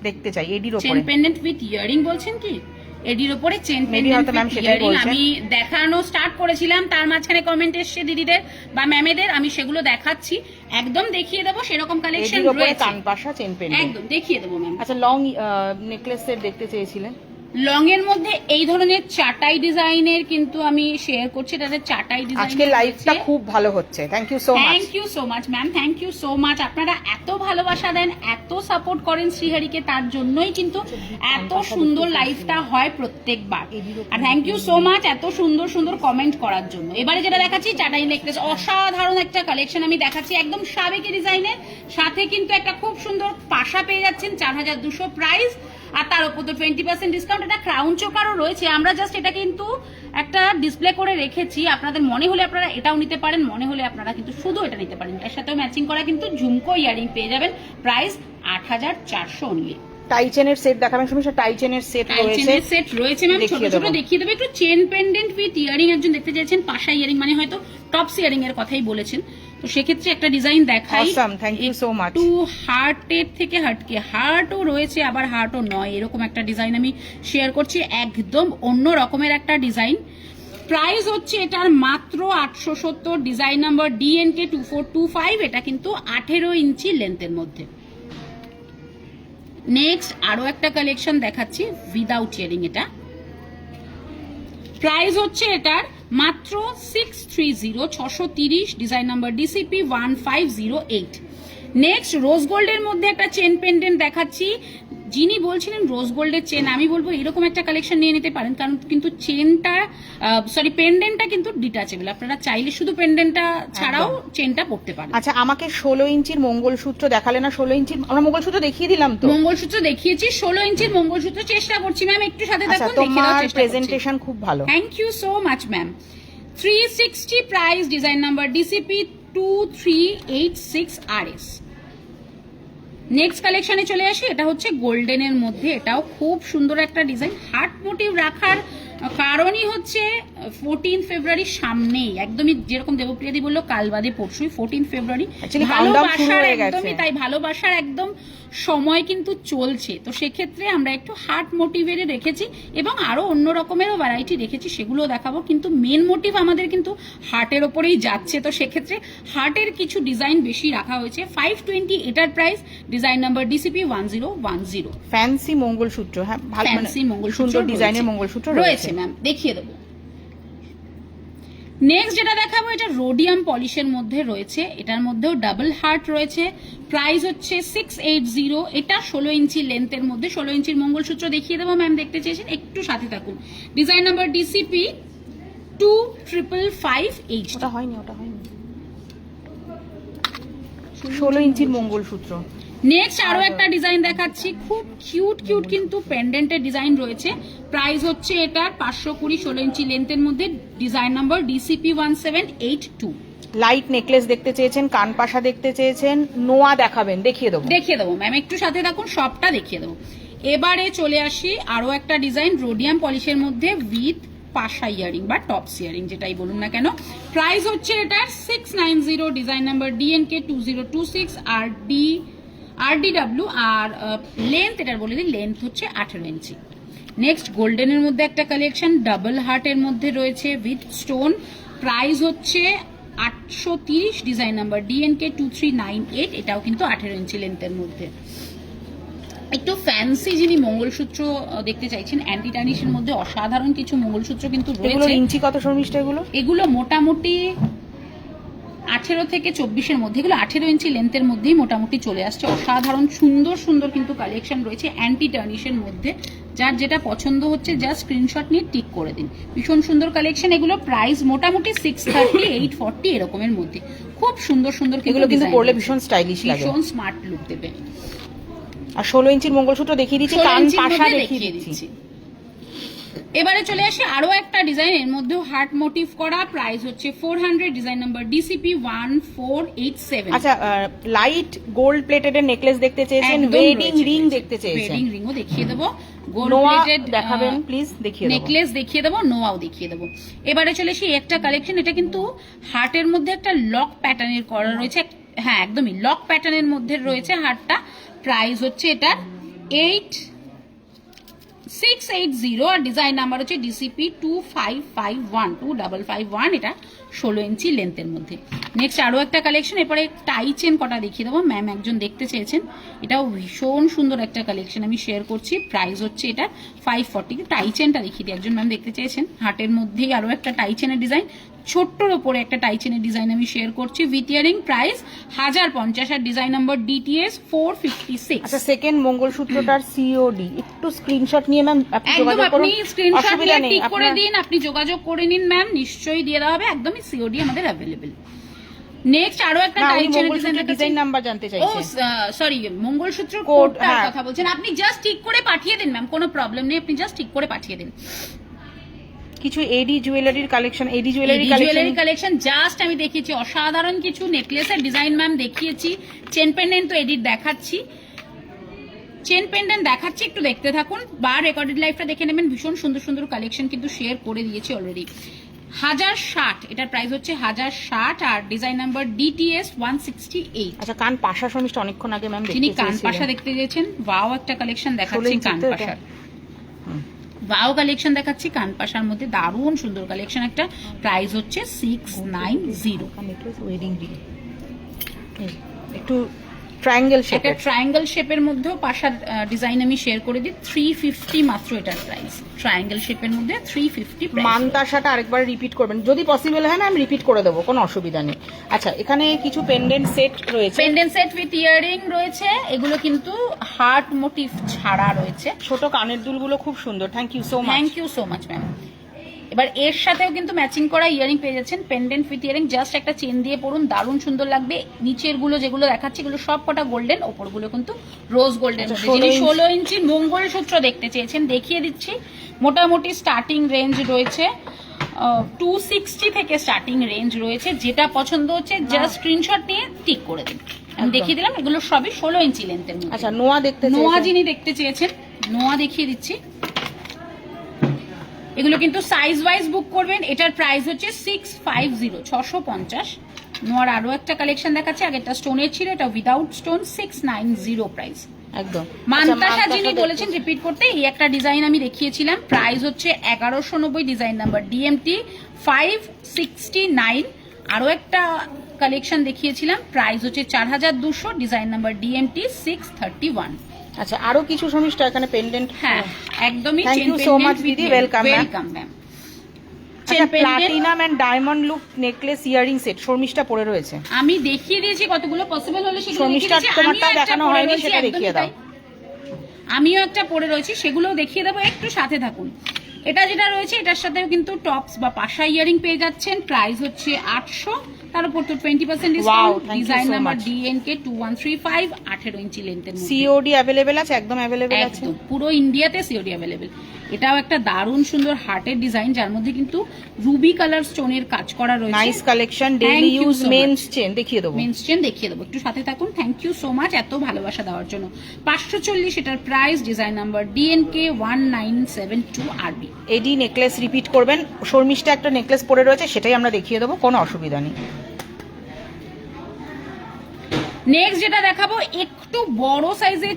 দেখতে চাই, এডির উপরে চেন পেন্ডেন্ট উইথ ইয়ারিং বলছেন কি? এডির উপরে চেন পেন্ডেন্ট উইথ ইয়ারিং আমি দেখানো স্টার্ট করেছিলাম, তার মাঝখানে কমেন্ট এসেছে দিদিদের বা ম্যামেদের, আমি সেগুলো দেখাচ্ছি, একদম দেখিয়ে দেবো। সেরকম কালেকশন রয়েছে, কানপাশা চেন পেন্ডেন্ট একদম দেখিয়ে দেবো ম্যাম। আচ্ছা, লং নেকলেস সেট দেখতে চেয়েছিলেন? লং এর মধ্যে এই ধরনের চাটাই ডিজাইনের কিন্তু আমি শেয়ার করছি, এটা চাটাই ডিজাইন। আজকে লাইভটা খুব ভালো হচ্ছে, thank you so much. Thank you so much ma'am, thank you so much. আপনারা এত ভালোবাসা দেন, এত সাপোর্ট করেন শ্রীহারিকে, তার জন্যই কিন্তু এত সুন্দর লাইভটা হয় প্রত্যেকবার। আর থ্যাংক ইউ সো মাচ এত সুন্দর সুন্দর কমেন্ট করার জন্য। এবারে যেটা দেখাচ্ছি চাটাই নেকলেস, অসাধারণ একটা কালেকশন আমি দেখাচ্ছি, একদম সাবেকি ডিজাইনের সাথে কিন্তু একটা খুব সুন্দর পাশা পেয়ে যাচ্ছেন, 4200 প্রাইস। আর তার উপর তো 20% ডিসকাউন্ট। এটা ক্রাউন চোকারও রয়েছে, আমরা জাস্ট এটা কিন্তু একটা ডিসপ্লে করে রেখেছি, আপনাদের মনে হলে আপনারা এটাও নিতে পারেন, মনে হলে আপনারা কিন্তু শুধু এটা নিতে পারেন। এটার সাথেও ম্যাচিং করা কিন্তু ঝুমকো ইয়ারিং পেয়ে যাবেন, প্রাইস 8400 অনলি। টাই চেনের সেট দেখাবেন সমস্যা, টাই চেনের সেট রয়েছে, সেট রয়েছে ম্যাম, ছোট ছোট দেখিয়ে দেবো। একটু চেন পেন্ডেন্ট উইথ ইয়ারিং একজন দেখতে চাইছেন, পাশা ইয়ারিং মানে হয়তো টপস ইয়ারিং এর কথাই বলেছেন, তো সেক্ষেত্রে একটা ডিজাইন দেখাই। Thank you so much. Two হার্টের থেকে হার্টকে, হার্টও রয়েছে আবার হার্টও নয়, এরকম একটা ডিজাইন আমি শেয়ার করছি, একদম অন্য রকমের একটা ডিজাইন। প্রাইস হচ্ছে এটার মাত্র 870, ডিজাইন নাম্বার DNK 2425, এটা কিন্তু 18 ইঞ্চি লেন্থের মধ্যে। নেক্সট আরো একটা কালেকশন দেখাচ্ছি উইদাউট ইয়ারিং, এটা প্রাইস হচ্ছে এটার মাত্র 630, 630, ডিজাইন নাম্বার DCP 1508। নেক্সট রোজ গোল্ডের মধ্যে একটা চেন পেন্ডেন্ট দেখাচ্ছি, যিনি বলছিলেন রোজ গোল্ডের চেন, আমি বলবো এরকম একটা কালেকশন নিয়ে নিতে পারেন, কারণ কিন্তু চেনটা পেন্ডেন্টটা কিন্তু ডিটাচেবল, আপনারা চাইলে শুধু পেন্ডেন্টটা ছাড়াও চেনটা পড়তে পারেন। আচ্ছা, আমাকে 16 ইঞ্চির মঙ্গলসূত্র দেখালে না? 16 ইঞ্চির আমরা মঙ্গলসূত্র দেখিয়ে দিলাম তো, মঙ্গলসূত্র দেখিয়েছি, 16 ইঞ্চির মঙ্গলসূত্র চেষ্টা করছি ম্যাম, একটু সাথে থাকুন, দেখিয়ে দেওয়ার চেষ্টা করছি। প্রেজেন্টেশন খুব ভালো, thank you so much ma'am. 360 price, design number DCP 2386 RS। Next কালেকশনে চলে আসি, এটা হচ্ছে গোল্ডেনের মধ্যে, এটাও খুব সুন্দর একটা ডিজাইন। হার্ট মোটিভ রাখার কারণই হচ্ছে 14 ফেব্রুয়ারি সামনেই, একদমই যেরকম দেবপ্রিয়াদি বললো কাল বাদে পরশুই 14 ফেব্রুয়ারি, ভালোবাসার একদমই তাই, ভালোবাসার একদম সময় কিন্তু চলছে, তো সেক্ষেত্রে আমরা একটু হার্ট মোটিভের রেখেছি এবং আরো অন্য রকমেরও ভ্যারাইটি রেখেছি, সেগুলোও দেখাবো, কিন্তু মেন মোটিভ আমাদের কিন্তু হার্টের ওপরেই যাচ্ছে, তো সেক্ষেত্রে হার্টের কিছু ডিজাইন বেশি রাখা হয়েছে। 520 এটার price, design number DCP 1010। Fancy mangalsutra, হ্যাঁ ভালো, ফ্যান্সি মঙ্গলসূত্র, সুন্দর ডিজাইনের মঙ্গলসূত্র রয়েছে ম্যাম, দেখিয়ে দেবো। নেক্সট যেটা দেখাবো, এটা রোডিয়াম পলিশের মধ্যে রয়েছে, এটার মধ্যেও ডাবল হার্ট রয়েছে, প্রাইস হচ্ছে 680, এটা 16 ইঞ্চি লেন্থের মধ্যে। 16 ইঞ্চির মঙ্গলসূত্র দেখিয়ে দেবো ম্যাম, দেখতে চেয়েছেন, একটু সাথে থাকুন। Design number DCP 2555H। ওটা হয়নি 16 ইঞ্চির মঙ্গলসূত্র। নেক্সট আরো একটা ডিজাইন দেখাচ্ছি, খুব কিউট কিউট কিন্তু পেন্ডেন্টের ডিজাইন রয়েছে, প্রাইস হচ্ছে এটার 520, 16 ইঞ্চি লেন্থের মধ্যে, design number DCP 1782। Light necklace দেখতে চেয়েছেন, কান পাশা দেখতে চেয়েছেন, নোয়া দেখাবেন, দেখিয়ে দেবো ম্যাম, একটু সাথে থাকুন, সবটা দেখিয়ে দেবো। এবারে চলে আসি আরো একটা ডিজাইন রোডিয়াম পলিশের মধ্যে উইথ পাশা ইয়ারিং বা টপস ইয়ারিং, যেটাই বলুন না কেন। প্রাইস হচ্ছে এটার 690, ডিজাইন নাম্বার DNK 2026 RDW, আর লেন্থ এটার বলে দিই, লেন্থ হচ্ছে 18 ইঞ্চি। নেক্সট গোল্ডেনের মধ্যে একটা কালেকশন, ডাবল হার্টের মধ্যে রয়েছে উইথ স্টোন, প্রাইস হচ্ছে 830, ডিজাইন নাম্বার DNK 2398, এটাও কিন্তু 18 ইঞ্চি লেন্থের মধ্যে। একটু ফ্যান্সি যিনি মঙ্গলসূত্র দেখতে চাইছেন, অ্যান্টি টার্নিশের মধ্যে অসাধারণ কিছু মঙ্গলসূত্র কিন্তু রয়েছে। ইঞ্চি কত শর্মিষ্ঠা এগুলো মোটামুটি 18 থেকে 24-এর মধ্যে, এগুলো 18 ইঞ্চি লেন্থের মধ্যেই মোটামুটি চলে আসছে। অসাধারণ সুন্দর সুন্দর কিন্তু কালেকশন রয়েছে অ্যান্টি টার্নিশের মধ্যে, যার যেটা পছন্দ হচ্ছে জাস্ট স্ক্রিনশট নিয়ে টিক করে দিন। ভীষণ সুন্দর কালেকশন, এগুলো প্রাইস মোটামুটি 630, 840 এরকমের মধ্যে। খুব সুন্দর সুন্দর, এগুলো কিন্তু পরলে ভীষণ স্টাইলিশ লাগে, ভীষণ স্মার্ট লুক দেবে। আর 16 ইঞ্চির মঙ্গলসূত্র দেখিয়ে দিচ্ছি, কান পাশা দেখিয়ে দিচ্ছি। এবারে চলে আসে আরো একটা ডিজাইন, এর মধ্যেও হার্ট মোটিভ করা, প্রাইস হচ্ছে 400, ডিজাইন নাম্বার DCP 1487। আচ্ছা, লাইট গোল্ড প্লেটেড এর নেকলেস দেখতে চেয়েছেন, ওয়েডিং রিং দেখতে চেয়েছেন, ওয়েডিং রিংও দেখিয়ে দেবো, গোল্ড নোয়া প্লেটেড দেখাবেন প্লিজ, দেখিয়ে দেবো, নেকলেস দেখিয়ে দেবো, নোয়াও দেখিয়ে দেবো। এবারে চলে আসি একটা কালেকশন, এটা কিন্তু হার্টের মধ্যে একটা লক প্যাটার্নের করা রয়েছে, হ্যাঁ একদমই লক প্যাটার্নের মধ্যে রয়েছে হার্টটা, প্রাইস হচ্ছে এটা 680, আর ডিজাইন নাম্বার হচ্ছে DCP 2551, এটা 16 ইঞ্চি লেন্থের মধ্যে। নেক্সট আরও একটা কালেকশন, এরপরে টাই চেন কটা দেখিয়ে দেবো, ম্যাম একজন দেখতে চেয়েছেন, এটাও ভীষণ সুন্দর একটা কালেকশন আমি শেয়ার করছি। প্রাইস হচ্ছে এটা 540। টাই চেনটা দেখিয়ে দিই, একজন ম্যাম দেখতে চেয়েছেন, হার্টের মধ্যেই আরও একটা টাই চেনের ডিজাইন, ছোট্টর ওপরে একটা টাই চেনের ডিজাইন আমি শেয়ার করছি। উইথ ইয়ারিং, প্রাইস 1050 আর ডিজাইন নাম্বার DTS 456। আচ্ছা, সেকেন্ড মঙ্গলসূত্রটার সিওডি একটু স্ক্রিনশট নিয়ে ম্যাম আপনি যোগাযোগ করুন, আপনি স্ক্রিনশট নিয়ে টিক করে দিন, আপনি যোগাযোগ করে নিন ম্যাম, নিশ্চয়ই দিয়ে দেওয়া হবে, একদমই সিওডি আমাদের অ্যাভেলেবেল। নেক্সট আরো একটা টাই চেনের ডিজাইন নাম্বার জানতে চাইছেন। ও সরি, মঙ্গলসূত্র কোডটার কথা বলছেন, আপনি জাস্ট ঠিক করে পাঠিয়ে দিন ম্যাম, কোনো প্রবলেম নেই, আপনি জাস্ট ঠিক করে পাঠিয়ে দিন। কিছু এডি জুয়েলারির কালেকশন, এডি জুয়েলারি কালেকশন জাস্ট আমি দেখিয়েছি, অসাধারণ কিছু নেকলেসের ডিজাইন ম্যাম দেখিয়েছি, চেন পেন্ডেন্ট তো এডিট দেখাচ্ছি, চেন পেন্ডেন্ট দেখাচ্ছি, একটু দেখতে থাকুন বা রেকর্ডেড লাইভটা দেখে নেবেন। ভীষণ সুন্দর সুন্দর কালেকশন কিন্তু শেয়ার করে দিয়েছি অলরেডি। 1060, এটার প্রাইস হচ্ছে 1060 আর ডিজাইন নাম্বার DTS 168। আচ্ছা, কান পাশা শর্মিষ্ঠা অনেকক্ষণ আগে ম্যাম তিনি কান পাশা দেখতে গেছেন, ওয়াও একটা কালেকশন দেখাচ্ছি কান পাশার, ওয়াও কালেকশন দেখাচ্ছি কান পাশার মধ্যে, দারুণ সুন্দর কালেকশন একটা। প্রাইস হচ্ছে 690। একটু ট্রায়াঙ্গেল শেপ, একটা ট্রায়াঙ্গেল শেপের মধ্যেও পাশার ডিজাইন আমি শেয়ার করে দিই, 350 মাত্র এটার প্রাইস। ট্রায়াঙ্গেল শেপের মধ্যে 350 প্রাইস। মানতাশাটা আরেকবার রিপিট করবেন যদি পসিবল হয়, না আমি রিপিট করে দেবো, কোনো অসুবিধা নেই। আচ্ছা, এখানে কিছু পেন্ডেন্ট সেট রয়েছে, পেন্ডেন্ট সেট উইথ ইয়ারিং রয়েছে, এগুলো কিন্তু হার্ট মোটিভ ছাড়া রয়েছে। ছোট কানের দুলগুলো খুব সুন্দর, thank you so much. Thank you so much ma'am. এবার এর সাথেও কিন্তু ম্যাচিং করা ইয়ারিং পেয়ে যাচ্ছেন, পেন্ডেন্ট উইথ ইয়ারিং, জাস্ট একটা চেন দিয়ে পড়ুন, দারুণ সুন্দর লাগবে। নিচের গুলো যেগুলো দেখাচ্ছি এগুলো সব কটা গোল্ডেন, ওপরগুলো কিন্তু রোজ গোল্ডেন। যিনি 16 ইঞ্চি মঙ্গলসূত্র দেখতে চেয়েছেন দেখিয়ে দিচ্ছি। মোটামুটি স্টার্টিং রেঞ্জ রয়েছে 260 থেকে স্টার্টিং রেঞ্জ রয়েছে, যেটা পছন্দ হচ্ছে জাস্ট স্ক্রিনশট নিয়ে টিক করে দিন। আমি দেখিয়ে দিলাম, এগুলো সবই 16 ইঞ্চি লেন্থের মধ্যে। আচ্ছা, নোয়া যিনি দেখতে চেয়েছেন, নোয়া দেখিয়ে দিচ্ছি। এগুলো কিন্তু সাইজ ওয়াইজ বুক করবেন। এটার প্রাইস হচ্ছে 650, 650। নোয়ার আরো একটা কালেকশন দেখাচ্ছে, আগেরটা স্টোনের ছিল, এটা উইদাউট স্টোন, 690 প্রাইস একদম। মানতাশা যিনি বলেছেন রিপিট করতে, এই একটা ডিজাইন আমি দেখিয়েছিলাম, প্রাইস হচ্ছে 1190, ডিজাইন নাম্বার DMT 569। আরো একটা কালেকশন দেখিয়েছিলাম, প্রাইস হচ্ছে 4200, ডিজাইন নাম্বার DMT 631। আচ্ছা, আরো কিছু শর্মিষ্ঠা এখানে পেন্ডেন্ট, হ্যাঁ একদমই। থ্যাংক ইউ সো মাচ দিদি, ওয়েলকাম ম্যাম। আচ্ছা, platinum and diamond look necklace earring set Sharmishtha পরে রয়েছে, আমি দেখিয়ে দিয়েছি, কতগুলো পসিবল হলে সেগুলো শর্মিষ্ঠা তোমারটা দেখানো হয়নি, সেটা দেখিয়ে দাও। আমিও একটা পরে রয়েছি, সেগুলোও দেখিয়ে দেবো, একটু সাথে থাকুন। এটা যেটা রয়েছে এটার সাথেও কিন্তু টপস বা পাশা ইয়ারিং পেয়ে যাচ্ছেন, প্রাইস হচ্ছে 800, তার উপর তো 20% ডিসকাউন্ট। ডিজাইন নাম্বার DNK 2135, 18 ইঞ্চি লেন্থের মধ্যে। সিওডি अवेलेबल আছে, একদম अवेलेबल আছে, পুরো ইন্ডিয়াতে সিওডি अवेलेबल। এটাও একটা দারুণ সুন্দর হার্টের ডিজাইন, যার মধ্যে কিন্তু রুবি কালার স্টোনের কাজ করা রয়েছে। Nice collection, daily use men's chain দেখিয়ে দেবো, মেন্স চেন দেখিয়ে দেবো, একটু সাথে থাকুন। থ্যাংক ইউ সো মাচ এত ভালোবাসা দেওয়ার জন্য। 540 এটার price, design number DNK 1972 RB। এডি নেকলেস রিপিট করবেন, শর্মিষ্ঠা একটা নেকলেস পরে রয়েছে, সেটাই আমরা দেখিয়ে দেবো, কোনো অসুবিধা নেই। নেক্সট যেটা দেখাবো, একটু বড় সাইজের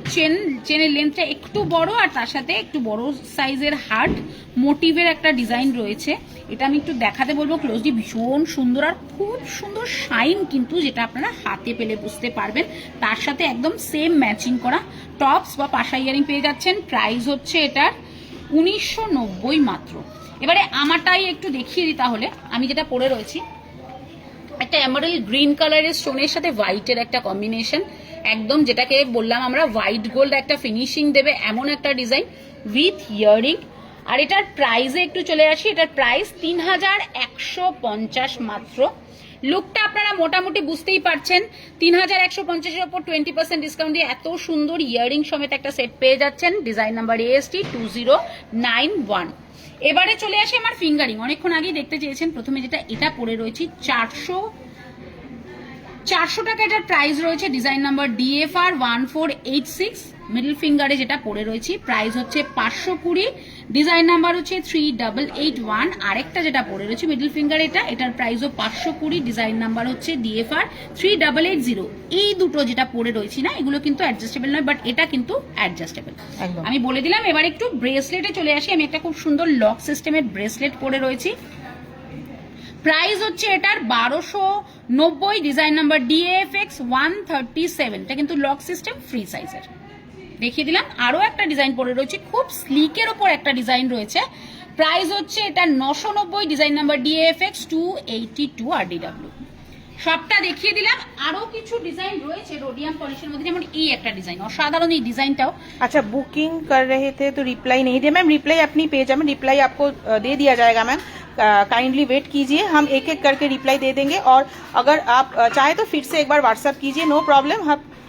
চেনের লেন্থটা একটু বড়, আর তার সাথে একটু বড় সাইজের হার্ট মোটিভের একটা ডিজাইন রয়েছে। এটা আমি একটু দেখাতে বলবো ক্লোজলি, ভীষণ সুন্দর আর খুব সুন্দর শাইন কিন্তু, যেটা আপনারা হাতে পেলে বুঝতে পারবেন। তার সাথে একদম সেম ম্যাচিং করা টপস বা পাশা ইয়ারিং পেয়ে যাচ্ছেন। প্রাইস হচ্ছে এটার 1990 মাত্র। এবারে আমারটাই একটু দেখিয়ে দিই তাহলে, আমি যেটা পরে রয়েছি, একটা এমারেল্ড গ্রিন কালারের স্টোনের সাথে হোয়াইটের একটা কম্বিনেশন, একদম যেটাকে বললাম আমরা হোয়াইট গোল্ড একটা ফিনিশিং দেবে এমন একটা ডিজাইন উইথ ইয়ারিং। আর এটার প্রাইসে একটু চলে আসি, এটার প্রাইস 3150 মাত্র। লুকটা আপনারা মোটামুটি বুঝতেই পারছেন, 3150-এর ওপর 20% ডিসকাউন্ট দিয়ে এত সুন্দর ইয়ারিং সমেত একটা সেট পেয়ে যাচ্ছেন। Design number AST 2091। এবারে চলে আসে আমার ফিঙ্গারিং, অনেকক্ষণ আগেই দেখতে চেয়েছেন। প্রথমে যেটা এটা পরে রয়েছি 400 টাকা এটার প্রাইস রয়েছে, ডিজাইন নাম্বার DFR 1486। মিডল ফিঙ্গারে যেটা পরে রয়েছি প্রাইস হচ্ছে 520, ডিজাইন নাম্বার হচ্ছে 3881। আরেকটা যেটা পরে রয়েছে মিডল ফিঙ্গার, এটার প্রাইসও 520, ডিজাইন নাম্বার হচ্ছে DFR 3880। এই দুটো যেটা পরে রয়েছি না, এগুলো কিন্তু অ্যাডজাস্টেবল নয়, বাট এটা কিন্তু অ্যাডজাস্টেবল, আমি বলে দিলাম। এবার একটু ব্রেসলেটে চলে আসি, আমি একটা খুব সুন্দর লক সিস্টেমের ব্রেসলেট পরে রয়েছি। প্রাইস হচ্ছে এটার 1290, ডিজাইন নাম্বার DAFX 137। এটা কিন্তু লক সিস্টেম, ফ্রি সাইজের। দেখিয়ে দিলাম। আরো একটা ডিজাইন পরে রয়েছে, খুব স্লিকের ওপর একটা ডিজাইন রয়েছে। প্রাইস হচ্ছে এটা 990, ডিজাইন নাম্বার DAFX 282 RDW। সবটা দেখিয়ে দিলাম। আরো কিছু ডিজাইন রয়েছে রোডিয়াম পলিশের মধ্যে, যেমন এই একটা ডিজাইন, অসাধারণ এই ডিজাইনটাও। अच्छा बुकिंग कर रहे थे तो रिप्लाई नहीं दिया मैम, रिप्लाई अपनी पेज में रिप्लाई आपको दे दिया जाएगा मैम, काइंडली वेट कीजिए, हम एक एक करके रिप्लाई दे देंगे। और अगर आप चाहे तो फिर से एक बार व्हाट्सएप कीजिए, नो प्रॉब्लम,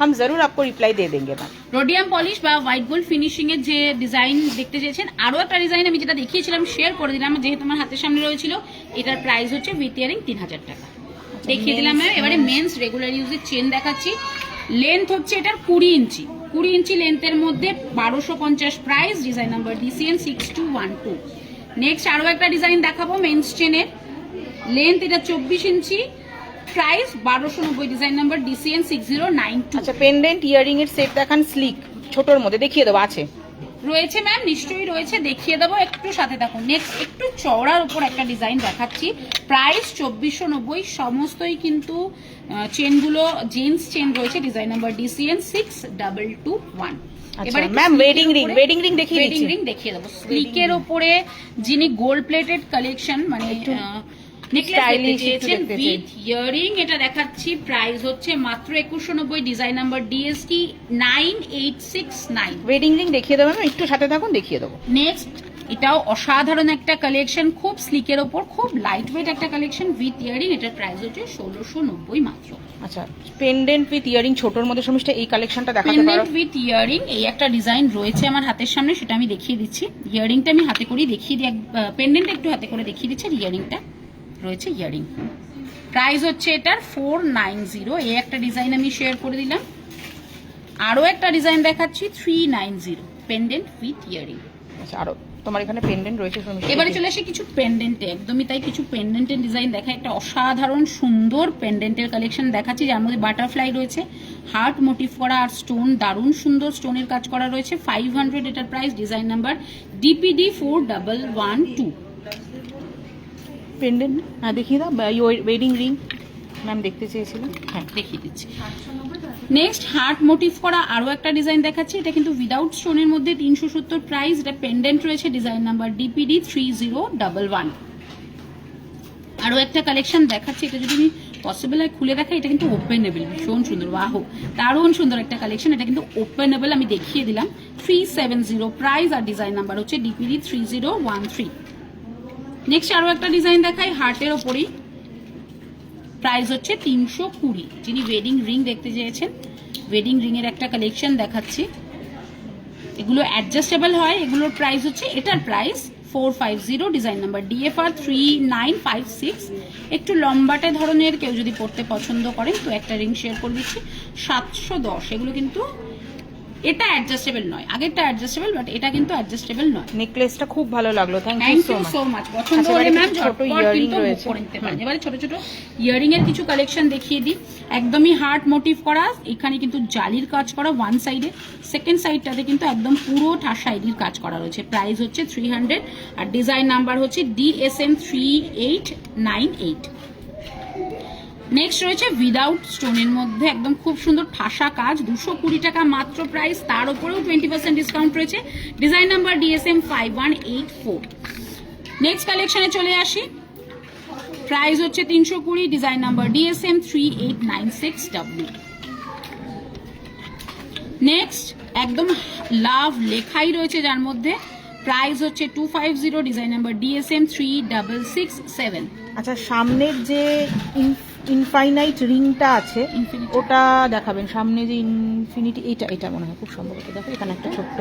हम जरूर आपको रिप्लाई दे देंगे मैम। রোডিয়াম পলিশ বা হোয়াইট গোল্ড ফিনিশিং এর যে ডিজাইন দেখতে চেয়েছেন, আরো একটা ডিজাইন আমি যেটা দেখিয়েছিলাম শেয়ার করে দিলাম, যেহেতু আমার হাতের সামনে রয়েছিল। এটার প্রাইস হচ্ছে উইথ ইয়ারিং 3000 টাকা। দেখিয়ে দিলাম। এবারে মেন্স রেগুলার ইউজের চেন দেখাচ্ছি। লেন্থ হচ্ছে এটার 20 ইঞ্চি, 20 ইঞ্চি লেন্থের মধ্যে 1250 price, design number DCN 6212। Next আরো একটা ডিজাইন দেখাবো মেন্স চেনের, লেন্থ এটা 24 ইঞ্চি, প্রাইস 1290, ডিজাইন নাম্বার DCN 6092। আচ্ছা পেন্ডেন্ট ইয়ারিং এর সেট দেখান, স্লিক ছোটর মধ্যে দেখিয়ে দেবো, আছে রয়েছে ম্যাম, নিশ্চয়ই রয়েছে, দেখিয়ে দেবো, একটু সাথে থাকুন। নেক্সট একটু চওড়ার উপর একটা ডিজাইন দেখাচ্ছি, প্রাইস 2490। সমস্তই কিন্তু চেনগুলো জেন্টস চেন রয়েছে, ডিজাইন নাম্বার DCN 6221। এবারে ম্যাম ওয়েডিং রিং দেখিয়ে দিচ্ছি, ওয়েডিং রিং দেখিয়ে দেবো। স্লিকের উপরে যিনি গোল্ড প্লেটেড কালেকশন মানে উইথ ইয়ারিং এটা দেখাচ্ছি, প্রাইস হচ্ছে মাত্র 2190, design number DST 9869। Wedding ring দেখিয়ে দেবো, একটু সাথে থাকুন, দেখিয়ে দেবো। নেক্সট এটাও অসাধারণ একটা কালেকশন, খুব স্লিকের ওপর, খুব লাইট ওয়েট একটা কালেকশন উইথ ইয়ারিং। এটার প্রাইস হচ্ছে 1690 মাত্র। আচ্ছা পেন্ডেন্ট উইথ ইয়ারিং ছোটর মধ্যে সমস্ত এই কালেকশনটা দেখাতে পারো। পেন্ডেন্ট উইথ ইয়ারিং এই একটা ডিজাইন রয়েছে আমার হাতের সামনে, সেটা আমি দেখিয়ে দিচ্ছি। ইয়ারিংটা আমি হাতে করেই দেখিয়ে দিই, পেন্ডেন্ট একটু হাতে করে দেখিয়ে দিচ্ছি। ইয়ারিংটা রয়েছে, ইয়ারিং প্রাইস হচ্ছে এটার 490। এই একটা ডিজাইন আমি শেয়ার করে দিলাম। আরো একটা ডিজাইন দেখাচ্ছি 390, পেন্ডেন্ট উইথ ইয়ারিং। আচ্ছা আরো তোমার এখানে পেন্ডেন্ট রয়েছে। এবারে চলে আসে কিছু পেন্ডেন্টে, একদমই তাই, কিছু পেন্ডেন্টের ডিজাইন দেখা। একটা অসাধারণ সুন্দর পেন্ডেন্টের কালেকশন দেখাচ্ছি, যার মধ্যে বাটারফ্লাই রয়েছে, হার্ট মোটিভ করা আর স্টোন, দারুণ সুন্দর স্টোনের কাজ করা রয়েছে। 500 এটার price, design number DPD 4112। Pendant হ্যাঁ দেখিয়ে দাও, ওয়েডিং রিং ম্যাম দেখতে চেয়েছিলাম, হ্যাঁ দেখিয়ে দিচ্ছি। নেক্সট হার্ট মোটিভ করা আরো একটা ডিজাইন দেখাচ্ছি, এটা কিন্তু উইদাউট স্টোনের মধ্যে 370 প্রাইস। এটা পেন্ডেন্ট রয়েছে, ডিজাইন নাম্বার DPD 3011। আরো একটা কালেকশন দেখাচ্ছি, এটা যদি আমি পসিবল হয় খুলে দেখাই, এটা কিন্তু ওপেনেবল, ভীষণ সুন্দর, বাহ দারুণ সুন্দর একটা কালেকশন। এটা কিন্তু ওপেনেবল, আমি দেখিয়ে দিলাম। 370 প্রাইস, আর ডিজাইন নাম্বার হচ্ছে DPD 3013। নেক্সট আরো একটা ডিজাইন দেখাই হার্টের ওপরেই, প্রাইস হচ্ছে 320। যিনি ওয়েডিং রিং দেখতে চেয়েছেন, ওয়েডিং রিং এর একটা কালেকশন দেখাচ্ছি। এগুলো অ্যাডজাস্টেবল হয়, এগুলোর প্রাইস হচ্ছে, এটার প্রাইস 450, ডিজাইন নাম্বার DFR 3956। একটু লম্বাটে ধরনের কেউ যদি পড়তে পছন্দ করেন তো একটা রিং শেয়ার করে দিচ্ছি 710। এগুলো কিন্তু এটা অ্যাডজাস্টেবল নয়, আগেরটা অ্যাডজাস্টেবল, বাট এটা কিন্তু অ্যাডজাস্টেবল নয়। নেকলেসটা খুব ভালো লাগলো, থ্যাংক ইউ সো মাচ। পছন্দ হলে ম্যাম ঝটপট কিন্তু বুক করে নিতে পারেন। এবারে ছোট ছোট ইয়ারিং এর কিছু কালেকশন দেখিয়ে দিই, একদমই হার্ট মোটিভ করা, এখানে কিন্তু জালির কাজ করা ওয়ান সাইডে, সেকেন্ড সাইডটাতে কিন্তু একদম পুরো ঠাসা এডির কাজ করা রয়েছে। প্রাইস হচ্ছে 300, আর ডিজাইন নাম্বার হচ্ছে DSM 3898। নেক্সট রয়েছে উইদাউট স্টোনের মধ্যে একদম খুব সুন্দর ঠাসা কাজ, 220 টাকা মাত্র প্রাইস, তার উপরেও 20% ডিসকাউন্ট রয়েছে। Design number DSM 5184। নেক্সট কালেকশনে চলে আসি, প্রাইস হচ্ছে 320, design number DSM 3896W। Next একদম লাভ লেখাই রয়েছে, যার মধ্যে প্রাইস হচ্ছে 250, ডিজাইন নাম্বার DSM 3667। আচ্ছা সামনের যে ইনফাইনাইট রিংটা আছে ওটা দেখাবেন, সামনে যে ইনফিনিটি, এটা মনে হয় খুব সম্ভবত, দেখো এখানে একটা ছোট্ট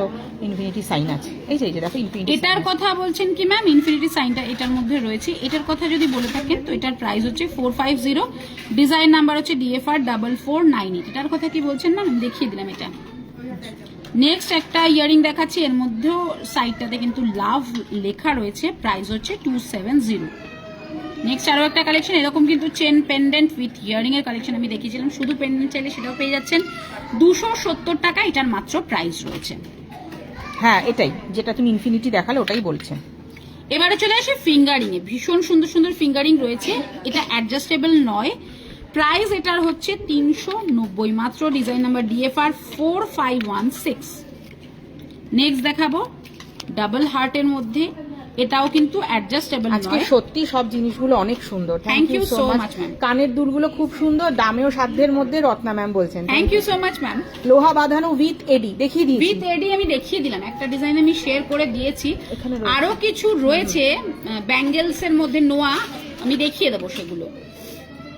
ইনফিনিটি সাইন আছে, এই যে দেখো ইনফিনিটি। এটার কথা বলছেন কি ম্যাম? ইনফিনিটি সাইনটা এটার মধ্যে রয়েছে। এটার কথা যদি বলে থাকেন তো এটার প্রাইস হচ্ছে 450, ডিজাইন নাম্বার হচ্ছে DFR 4498। এটার কথা কি বলছেন ম্যাম? দেখিয়ে দিলাম এটা। নেক্সট একটা ইয়ারিং দেখাচ্ছি, এর মধ্যেও সাইডটাতে কিন্তু লাভ লেখা রয়েছে, প্রাইস হচ্ছে 270। নেক্সট আরো একটা কালেকশন, এরকম কিন্তু চেন পেন্ডেন্ট উইথ ইয়ারিং এর কালেকশন আমি দেখিয়েছিলাম, শুধু পেন্ডেন্ট চাইলে সেটাও পেয়ে যাচ্ছেন 270 টাকা, এটার মাত্র প্রাইস রয়েছে। হ্যাঁ এটাই যেটা তুমি ইনফিনিটি দেখালে ওটাই বলছেন। এবারে চলে আসে ফিঙ্গারিং এ, ভীষণ সুন্দর সুন্দর ফিঙ্গারিং রয়েছে। এটা অ্যাডজাস্টেবল নয়, প্রাইস এটার হচ্ছে 390 মাত্র, ডিজাইন নাম্বার DFR 4516। নেক্সট দেখাবো ডাবল হার্টের মধ্যে, এটাও কিন্তু অ্যাডজাস্টেবল নয়। আজকে সত্যি সব জিনিসগুলো অনেক সুন্দর, thank you so much ma'am. কানের দুলগুলো খুব সুন্দর, দামেও সাধ্যের মধ্যে, রত্না ম্যাম বলছেন। Thank you so much ma'am. লোহা বাঁধানো উইথ এডি দেখিয়ে দিয়েছি, উইথ এডি আমি দেখিয়ে দিলাম, একটা ডিজাইন আমি শেয়ার করে দিয়েছি। আরো কিছু রয়েছে ব্যাঙ্গেলস এর মধ্যে নোয়া, আমি দেখিয়ে দেবো সেগুলো,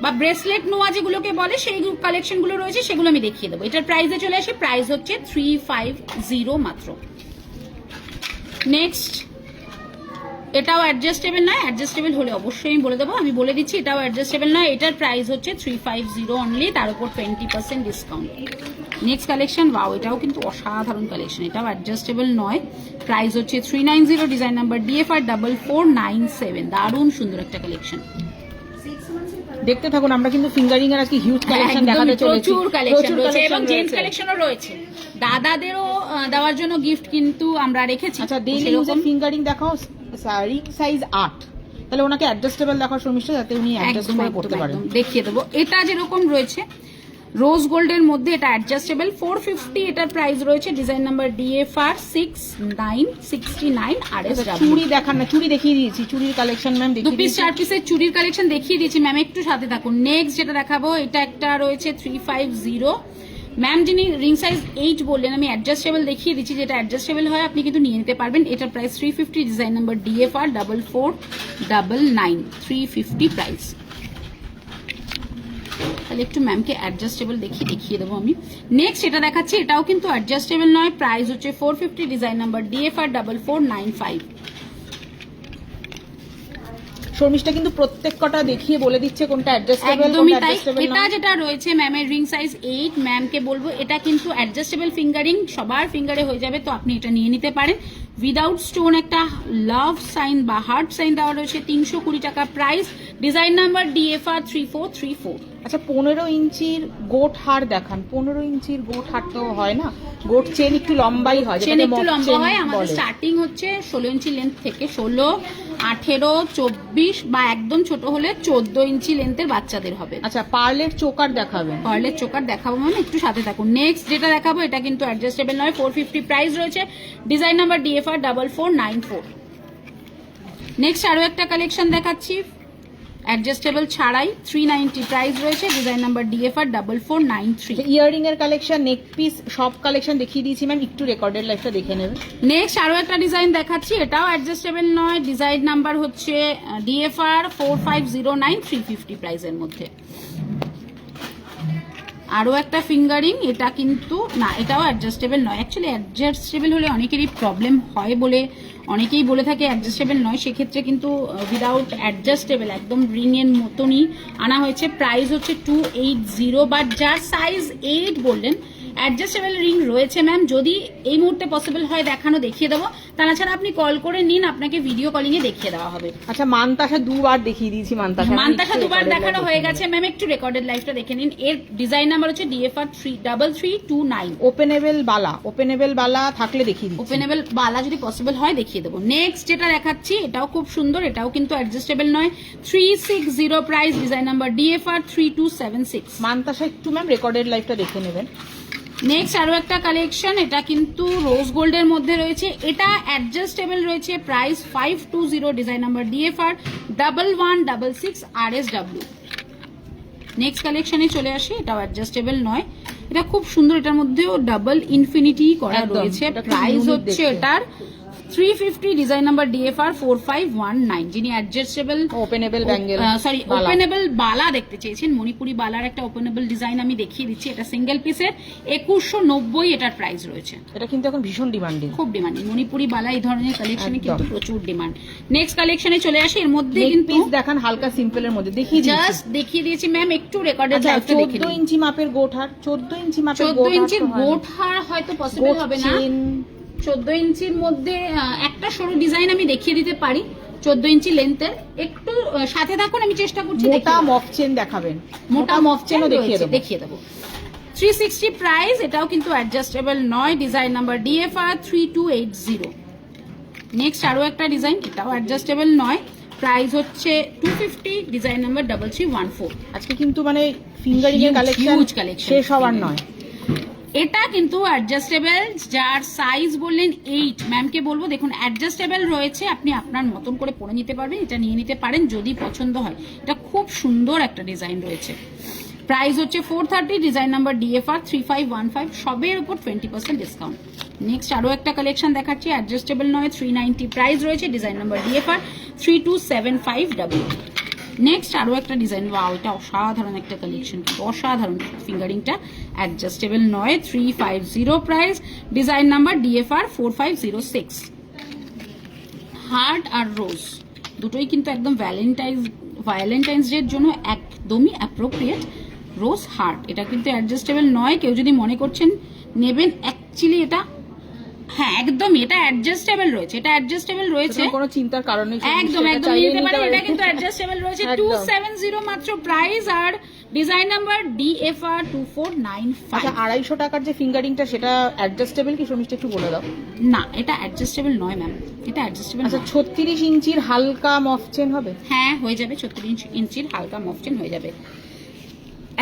বা ব্রেসলেট নোয়া যেগুলোকে বলে সেই কালেকশন গুলো রয়েছে, সেগুলো আমি দেখিয়ে দেবো। এটার প্রাইসে চলে আসে, প্রাইস হচ্ছে 350 মাত্র। নেক্সট, এটাও অ্যাডজাস্টেবল নয়, অ্যাডজাস্টেবল হলে অবশ্যই আমি বলে দেবো, আমি বলে দিচ্ছি এটাও অ্যাডজাস্টেবল নয়। এটার প্রাইস হচ্ছে 350 অনলি, তার উপর 20% ডিসকাউন্ট। নেক্সট কালেকশন, ওয়াও, এটাও কিন্তু অসাধারণ কালেকশন, এটাও অ্যাডজাস্টেবল নয়, প্রাইস হচ্ছে 390, ডিজাইন নাম্বার DFR 4497। দারুণ সুন্দর একটা কালেকশন, দেখতে থাকুন। আমরা কিন্তু ফিঙ্গারিং এর আজকে হিউজ কালেকশন দেখাতে চলেছি, প্রচুর কালেকশন রয়েছে এবং জেন্টস কালেকশনও রয়েছে, দাদাদেরও দেওয়ার জন্য গিফট কিন্তু আমরা রেখেছি। আচ্ছা, ডেইলি ইউজের ফিঙ্গারিং দেখাও, রিং সাইজ 8, তাহলে ওনাকে অ্যাডজাস্টেবল দেখাও শর্মিষ্ঠা, যাতে উনি অ্যাডজাস্ট করে পড়তে পারেন। দেখিয়ে দেবো, এটা যেরকম রয়েছে রোজ গোল্ডের মধ্যে, এটা অ্যাডজাস্টেবল 450, এটার প্রাইস রয়েছে, ডিজাইন নাম্বার DFR 6969 RS। চুড়ি দেখান না, চুড়ি দেখিয়ে দিয়েছি, চুড়ির কালেকশন ম্যাম দেখিয়ে 2 পিস 4 পিসের চুড়ির কালেকশন দেখিয়ে দিয়েছি ম্যাম, একটু সাথে থাকুন। নেক্সট যেটা দেখাবো, এটা একটা রয়েছে 350, ম্যাম যিনি রিং সাইজ 8 বললেন, আমি অ্যাডজাস্টেবল দেখিয়ে দিচ্ছি, যেটা অ্যাডজাস্টেবল হয় আপনি কিন্তু নিয়ে নিতে পারবেন। এটার price 350, design number DFR 4499, 350 price. তাহলে একটু ম্যামকে অ্যাডজাস্টেবল দেখিয়ে দেবো আমি। নেক্সট এটা দেখাচ্ছি, এটাও কিন্তু অ্যাডজাস্টেবল নয়, প্রাইস হচ্ছে 450, ডিজাইন নাম্বার DFR 4495। শর্মিষ্ঠা কিন্তু প্রত্যেক কটা দেখিয়ে বলে দিচ্ছে কোনটা অ্যাডজাস্টেবল, একদমই তাই। এটা যেটা রয়েছে ম্যামের রিং সাইজ 8, ম্যামকে বলবো এটা কিন্তু অ্যাডজাস্টেবল ফিঙ্গারিং, সবার ফিঙ্গারে হয়ে যাবে, তো আপনি এটা নিয়ে নিতে পারেন। উইদাউট স্টোন একটা লাভ সাইন বা হার্ট সাইন দেওয়া রয়েছে, 320 টাকা প্রাইস, ডিজাইন নাম্বার DFR 3434। আচ্ছা, 15 ইঞ্চির গোট হার দেখান। 15 ইঞ্চির গোট হার তো হয় না, গোট চেন একটু লম্বাই হয়, চেন একটু লম্বা হয়। আমাদের স্টার্টিং হচ্ছে 16 ইঞ্চি লেন্থ থেকে, 16, 18, 24 বা একদম ছোট হলে 14 ইঞ্চি লেন্থের বাচ্চাদের হবে। আচ্ছা, পার্লের চোকার দেখাবেন? পার্লের চোকার দেখাবো মানে, একটু সাথে থাকুন। নেক্সট যেটা দেখাবো, এটা কিন্তু অ্যাডজাস্টেবল নয়, 450 প্রাইস রয়েছে, ডিজাইন নাম্বার DFR 4494। নেক্সট আরো একটা কালেকশন দেখাচ্ছি অ্যাডজাস্টেবল ছাড়াই, 390 প্রাইস রয়েছে, ডিজাইন নাম্বার DFR 4493। ইয়ারিং এর কালেকশন, নেক পিস, সব কালেকশন দেখিয়ে দিয়েছি ম্যাম, একটু রেকর্ডেড লাইফটা দেখে নেবেন। নেক্সট আরো একটা ডিজাইন দেখাচ্ছি, এটাও অ্যাডজাস্টেবল নয়, ডিজাইন নাম্বার হচ্ছে DFR 4509, 350 প্রাইসের মধ্যে। আরো একটা ফিঙ্গারিং, এটা কিন্তু না, এটাও অ্যাডজাস্টেবল নয়। অ্যাকচুয়ালি অ্যাডজাস্টেবল হলে অনেকেরই প্রবলেম হয় বলে অনেকেই বলে থাকে অ্যাডজাস্টেবল নয়, সেক্ষেত্রে কিন্তু উইদাউট অ্যাডজাস্টেবল একদম রিং এর মতনই আনা হয়েছে, প্রাইস হচ্ছে 280, বাট যার সাইজ 8 বললেন অ্যাডজাস্টেবল রিং রয়েছে ম্যাম, যদি এই মুহূর্তে পসিবল হয় দেখানো দেখিয়ে দেবো, তাছাড়া আপনি কল করে নিন, আপনাকে ভিডিও কলিং এ দেখিয়ে দেওয়া হবে। আচ্ছা, মানতাসা দুবার দেখিয়ে দিয়েছি, মানতাসা দুবার দেখানো হয়ে গেছে ম্যাম, একটু রেকর্ডেড লাইফটা দেখে নিন। এর ডিজাইন নাম্বার হচ্ছে DFR 3329। ওপেনেবল বালা থাকলে দেখিয়ে দিচ্ছি, ওপেনেবল বালা যদি পসিবল হয় দেখিয়ে দেবো। নেক্সট যেটা দেখাচ্ছি, এটাও খুব সুন্দর, এটাও কিন্তু অ্যাডজাস্টেবল নয়, 360 প্রাইস, ডিজাইন নাম্বার DFR 3276। মানতাসা একটু ম্যাম রেকর্ডেড লাইফটা দেখে নেবেন। নেক্সট আরো একটা কালেকশন, এটা কিন্তু রোজ গোল্ডের মধ্যে রয়েছে, এটা অ্যাডজাস্টেবল রয়েছে, price 520, design number DFR 1166 RSW। Next কালেকশনে চলে আসি, এটাও অ্যাডজাস্টেবল নয়, এটা খুব সুন্দর, এটার মধ্যেও ডাবল ইনফিনিটি করা রয়েছে, প্রাইস হচ্ছে এটার 350, ডিজাইন নাম্বার DFR 4519। যিনি adjustable openable bangle, sorry openable বালা দেখতে চেয়েছেন, মণিপুরি বালার একটা ওপেনেবল ডিজাইন আমি দেখিয়ে দিচ্ছি, এটা সিঙ্গেল পিসের 2190, এটার প্রাইস রয়েছে। এটা কিন্তু এখন ভীষণ ডিমান্ডিং, খুব ডিমান্ডিং, মণিপুরি বালা এই ধরনের কালেকশনে কিন্তু প্রচুর ডিমান্ড। নেক্সট কালেকশনে চলে আসি, এর মধ্যে কিন্তু দেখান হালকা সিম্পলের মধ্যে দেখিয়ে দিয়েছি ম্যাম, একটু রেকর্ডেড লাইফটা দেখে নিন। 14 ইঞ্চি মাপের গোঠার, 14 ইঞ্চি মাপের 14 ইঞ্চির গোঠার হয়তো পসিবল হবে না, 14 ইঞ্চির মধ্যে একটা সরু ডিজাইন আমি দেখিয়ে দিতে পারি, 14 ইঞ্চি লেন্থের, একটু সাথে থাকুন, আমি চেষ্টা করছি। মোটা মফ চেন দেখাবেন, মোটা মফ চেনও দেখিয়ে দেবো। 360 প্রাইস, এটাও কিন্তু অ্যাডজাস্টেবল নয়, ডিজাইন নাম্বার DFR 3280। নেক্সট আরো একটা ডিজাইন, এটাও অ্যাডজাস্টেবল নয়, প্রাইস হচ্ছে 250, ডিজাইন নাম্বার 3314। আজকে কিন্তু মানে ফিঙ্গারিং এর কালেকশন শেষ হওয়ার নয়। এটা কিন্তু অ্যাডজাস্টেবল, যার সাইজ বললেন 8, ম্যামকে বলবো দেখুন অ্যাডজাস্টেবল রয়েছে, আপনি আপনার মতন করে পরে নিতে পারবেন, এটা নিয়ে নিতে পারেন যদি পছন্দ হয়। এটা খুব সুন্দর একটা ডিজাইন রয়েছে, প্রাইস হচ্ছে 430, ডিজাইন নাম্বার DFR 3515, সবের উপর 20% ডিসকাউন্ট। নেক্সট আরো একটা কালেকশন দেখাচ্ছি, অ্যাডজাস্টেবল নয়, 390 প্রাইস রয়েছে, design number DFR 3275W। Next আরো একটা ডিজাইন, ওয়াও এটা অসাধারণ একটা কালেকশন, অসাধারণ ফিঙ্গারিংটা, অ্যাডজাস্টেবল নয়, 350 price, design number DFR 4506। Heart আর রোজ দুটোই কিন্তু একদম ভ্যালেন্টাইন্স ডের জন্য একদমই অ্যাপ্রোপ্রিয়েট। রোজ হার্ট, এটা কিন্তু অ্যাডজাস্টেবল নয়, কেউ যদি মনে করছেন নেবেন, অ্যাকচুয়ালি এটা হ্যাঁ একদমই এটা অ্যাডজাস্টেবল রয়েছে, এটা অ্যাডজাস্টেবল রয়েছে, কোনো চিন্তার কারণ নেই, একদম একদম নিতে পারেন, এটা কিন্তু অ্যাডজাস্টেবল রয়েছে, 270 মাত্র প্রাইস, আর ডিজাইন নাম্বার DFR 2495। আচ্ছা 250 টাকার যে ফিঙ্গারিংটা সেটা অ্যাডজাস্টেবল কি শর্মিষ্ঠা একটু বলে দাও? না এটা অ্যাডজাস্টেবল নয় ম্যাম, এটা অ্যাডজাস্টেবল। আচ্ছা 36 ইঞ্চির হালকা মফ চেন হবে? হ্যাঁ হয়ে যাবে, 36 ইঞ্চির হালকা মফ চেন হয়ে যাবে।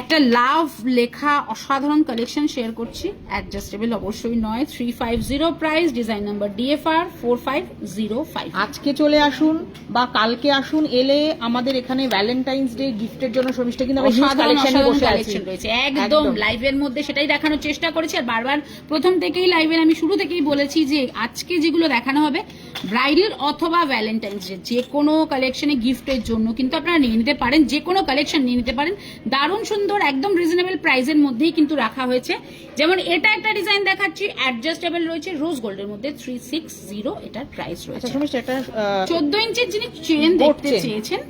একটা লাভ লেখা অসাধারণ কালেকশন শেয়ার করছি, অ্যাডজাস্টেবল অবশ্যই নয়, 350 প্রাইস, ডিজাইন নাম্বার DFR 4505। আজকে চলে আসুন বা কালকে আসুন, এলে আমাদের এখানে ভ্যালেন্টাইন্স ডে গিফটের জন্য শর্মিষ্ঠা কিন্তু কালেকশন রয়েছে একদম লাইভের মধ্যে, সেটাই দেখানোর চেষ্টা করেছি। আর বারবার প্রথম থেকেই লাইভের আমি শুরু থেকেই বলেছি যে আজকে যেগুলো দেখানো হবে ব্রাইডাল অথবা ভ্যালেন্টাইন্স ডে যে কোনো কালেকশনে গিফটের জন্য কিন্তু আপনারা নিয়ে নিতে পারেন, যে কোনো কালেকশন নিয়ে নিতে পারেন, দারুণ সুন্দর একদম রিজনেবল প্রাইসের মধ্যেই কিন্তু রাখা হয়েছে। যেমন এটা একটা ডিজাইন দেখাচ্ছি, অ্যাডজাস্টেবল রয়েছে, রোজ গোল্ডের মধ্যে 360 এটার প্রাইস রয়েছে। 14 ইঞ্চির যিনি চেন দেখতে চেয়েছেন,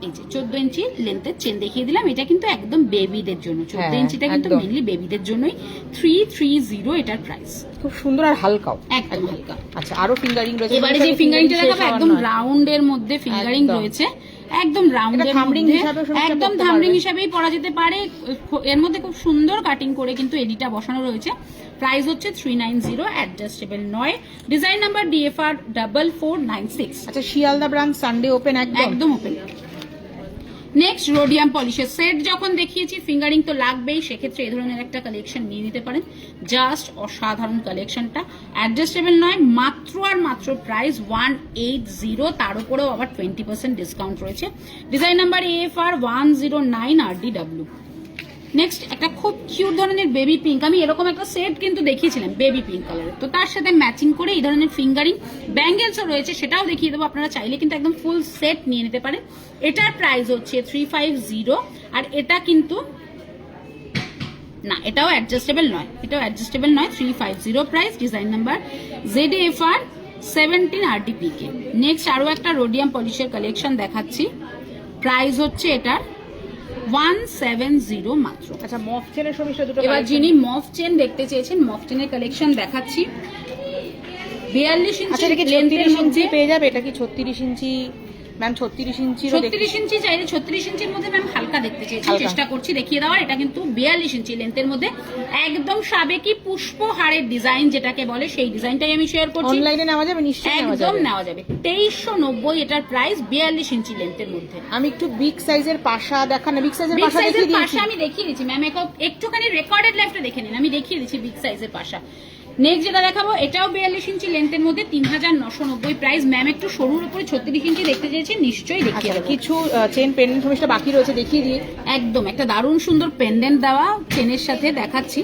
এই যে 14 ইঞ্চি লেন্থের চেন দেখিয়ে দিলাম, এটা কিন্তু একদম বেবিদের জন্য, 14 ইঞ্চিটা কিন্তু মেইনলি বেবিদের জন্যই, 330 এটার প্রাইস। খুব সুন্দর আর হালকাও, একদম হালকা। আচ্ছা আরো ফিঙ্গারিং রয়েছে, এবারে যে ফিঙ্গারিংটা দেখাবো একদম রাউন্ডের মধ্যে ফিঙ্গারিং রয়েছে, একদম রাউন্ডের মধ্যে, একদম থামরিং হিসাবেই পরা যেতে পারে। এর মধ্যে খুব সুন্দর কাটিং করে কিন্তু এডিটা বসানো রয়েছে, প্রাইস হচ্ছে 390, অ্যাডজাস্টেবল নয়, ডিজাইন নাম্বার DFR 4496। আচ্ছা শিয়ালদা ব্রাঞ্চ সানডে ওপেন, একদম ওপেন। নেক্সট রোডিয়াম পলিশের সেট যখন দেখিয়েছি, ফিঙ্গারিং তো লাগবেই, সেক্ষেত্রে এই ধরনের একটা কালেকশন নিয়ে নিতে পারেন, জাস্ট অসাধারণ কালেকশনটা, অ্যাডজাস্টেবল নয়, মাত্র আর মাত্র প্রাইস 180, তার উপরেও আবার 20% ডিসকাউন্ট রয়েছে, design number AFR 109 RDW। Next একটা খুব কিউট ধরনের বেবি পিঙ্ক, আমি এরকম একটা সেট কিন্তু দেখিয়েছিলাম বেবি পিঙ্ক কালারের, তো তার সাথে ম্যাচিং করে এই ধরনের ফিঙ্গারিং ব্যাঙ্গেলসও রয়েছে, সেটাও দেখিয়ে দেবো, আপনারা চাইলে কিন্তু একদম ফুল সেট নিয়ে নিতে পারেন। এটার প্রাইস হচ্ছে 350, আর এটা কিন্তু না, এটাও অ্যাডজাস্টেবল নয়, 350 price, design number ZFR 17 RDPK। Next আরো একটা রোডিয়াম পলিশের কালেকশন দেখাচ্ছি, প্রাইস হচ্ছে এটার 170 মাত্র। আচ্ছা মফ চেনের সমস্যা দুটো, এবার যিনি মফ চেন দেখতে চেয়েছেন, মফ চেনের কালেকশন দেখাচ্ছি, 42 ইঞ্চি লেন্থের মধ্যে পেয়ে যাবে। এটা কি 36 ইঞ্চি ম্যাম? 36 ইঞ্চি, 36 ইঞ্চি চাইলে 36 ইঞ্চির মধ্যে ম্যাম হালকা দেখতে চেয়েছি, চেষ্টা করছি দেখিয়ে দেওয়ার। এটা কিন্তু 42 ইঞ্চি লেন্থের মধ্যে, একদম সাবেকি পুষ্পহারের ডিজাইন যেটাকে বলে, সেই ডিজাইনটাই আমি শেয়ার করছি। অনলাইনে নেওয়া যাবে নিশ্চয়ই, একদম নেওয়া যাবে, 2390 এটার প্রাইস, 42 ইঞ্চি লেন্থের মধ্যে। আমি একটু বিগ সাইজের পাশা দেখান, বিগ সাইজের পাশা আমি দেখিয়ে দিচ্ছি ম্যাম, একটুখানি রেকর্ডেড লাইভটা দেখে নিন, আমি দেখিয়ে দিচ্ছি বিগ সাইজের পাশা। নেক্সট যেটা দেখাবো, এটাও 42 ইঞ্চি লেন্থের মধ্যে, 3990 প্রাইস। ম্যাম একটু সরুর উপরে 36 ইঞ্চি দেখতে চেয়েছেন, নিশ্চয়ই দেখিয়ে দেবো। কিছু চেন পেন্ডেন্ট সমস্যা বাকি রয়েছে, দেখিয়ে দিই। একদম একটা দারুণ সুন্দর পেন্ডেন্ট দেওয়া চেনের সাথে দেখাচ্ছি,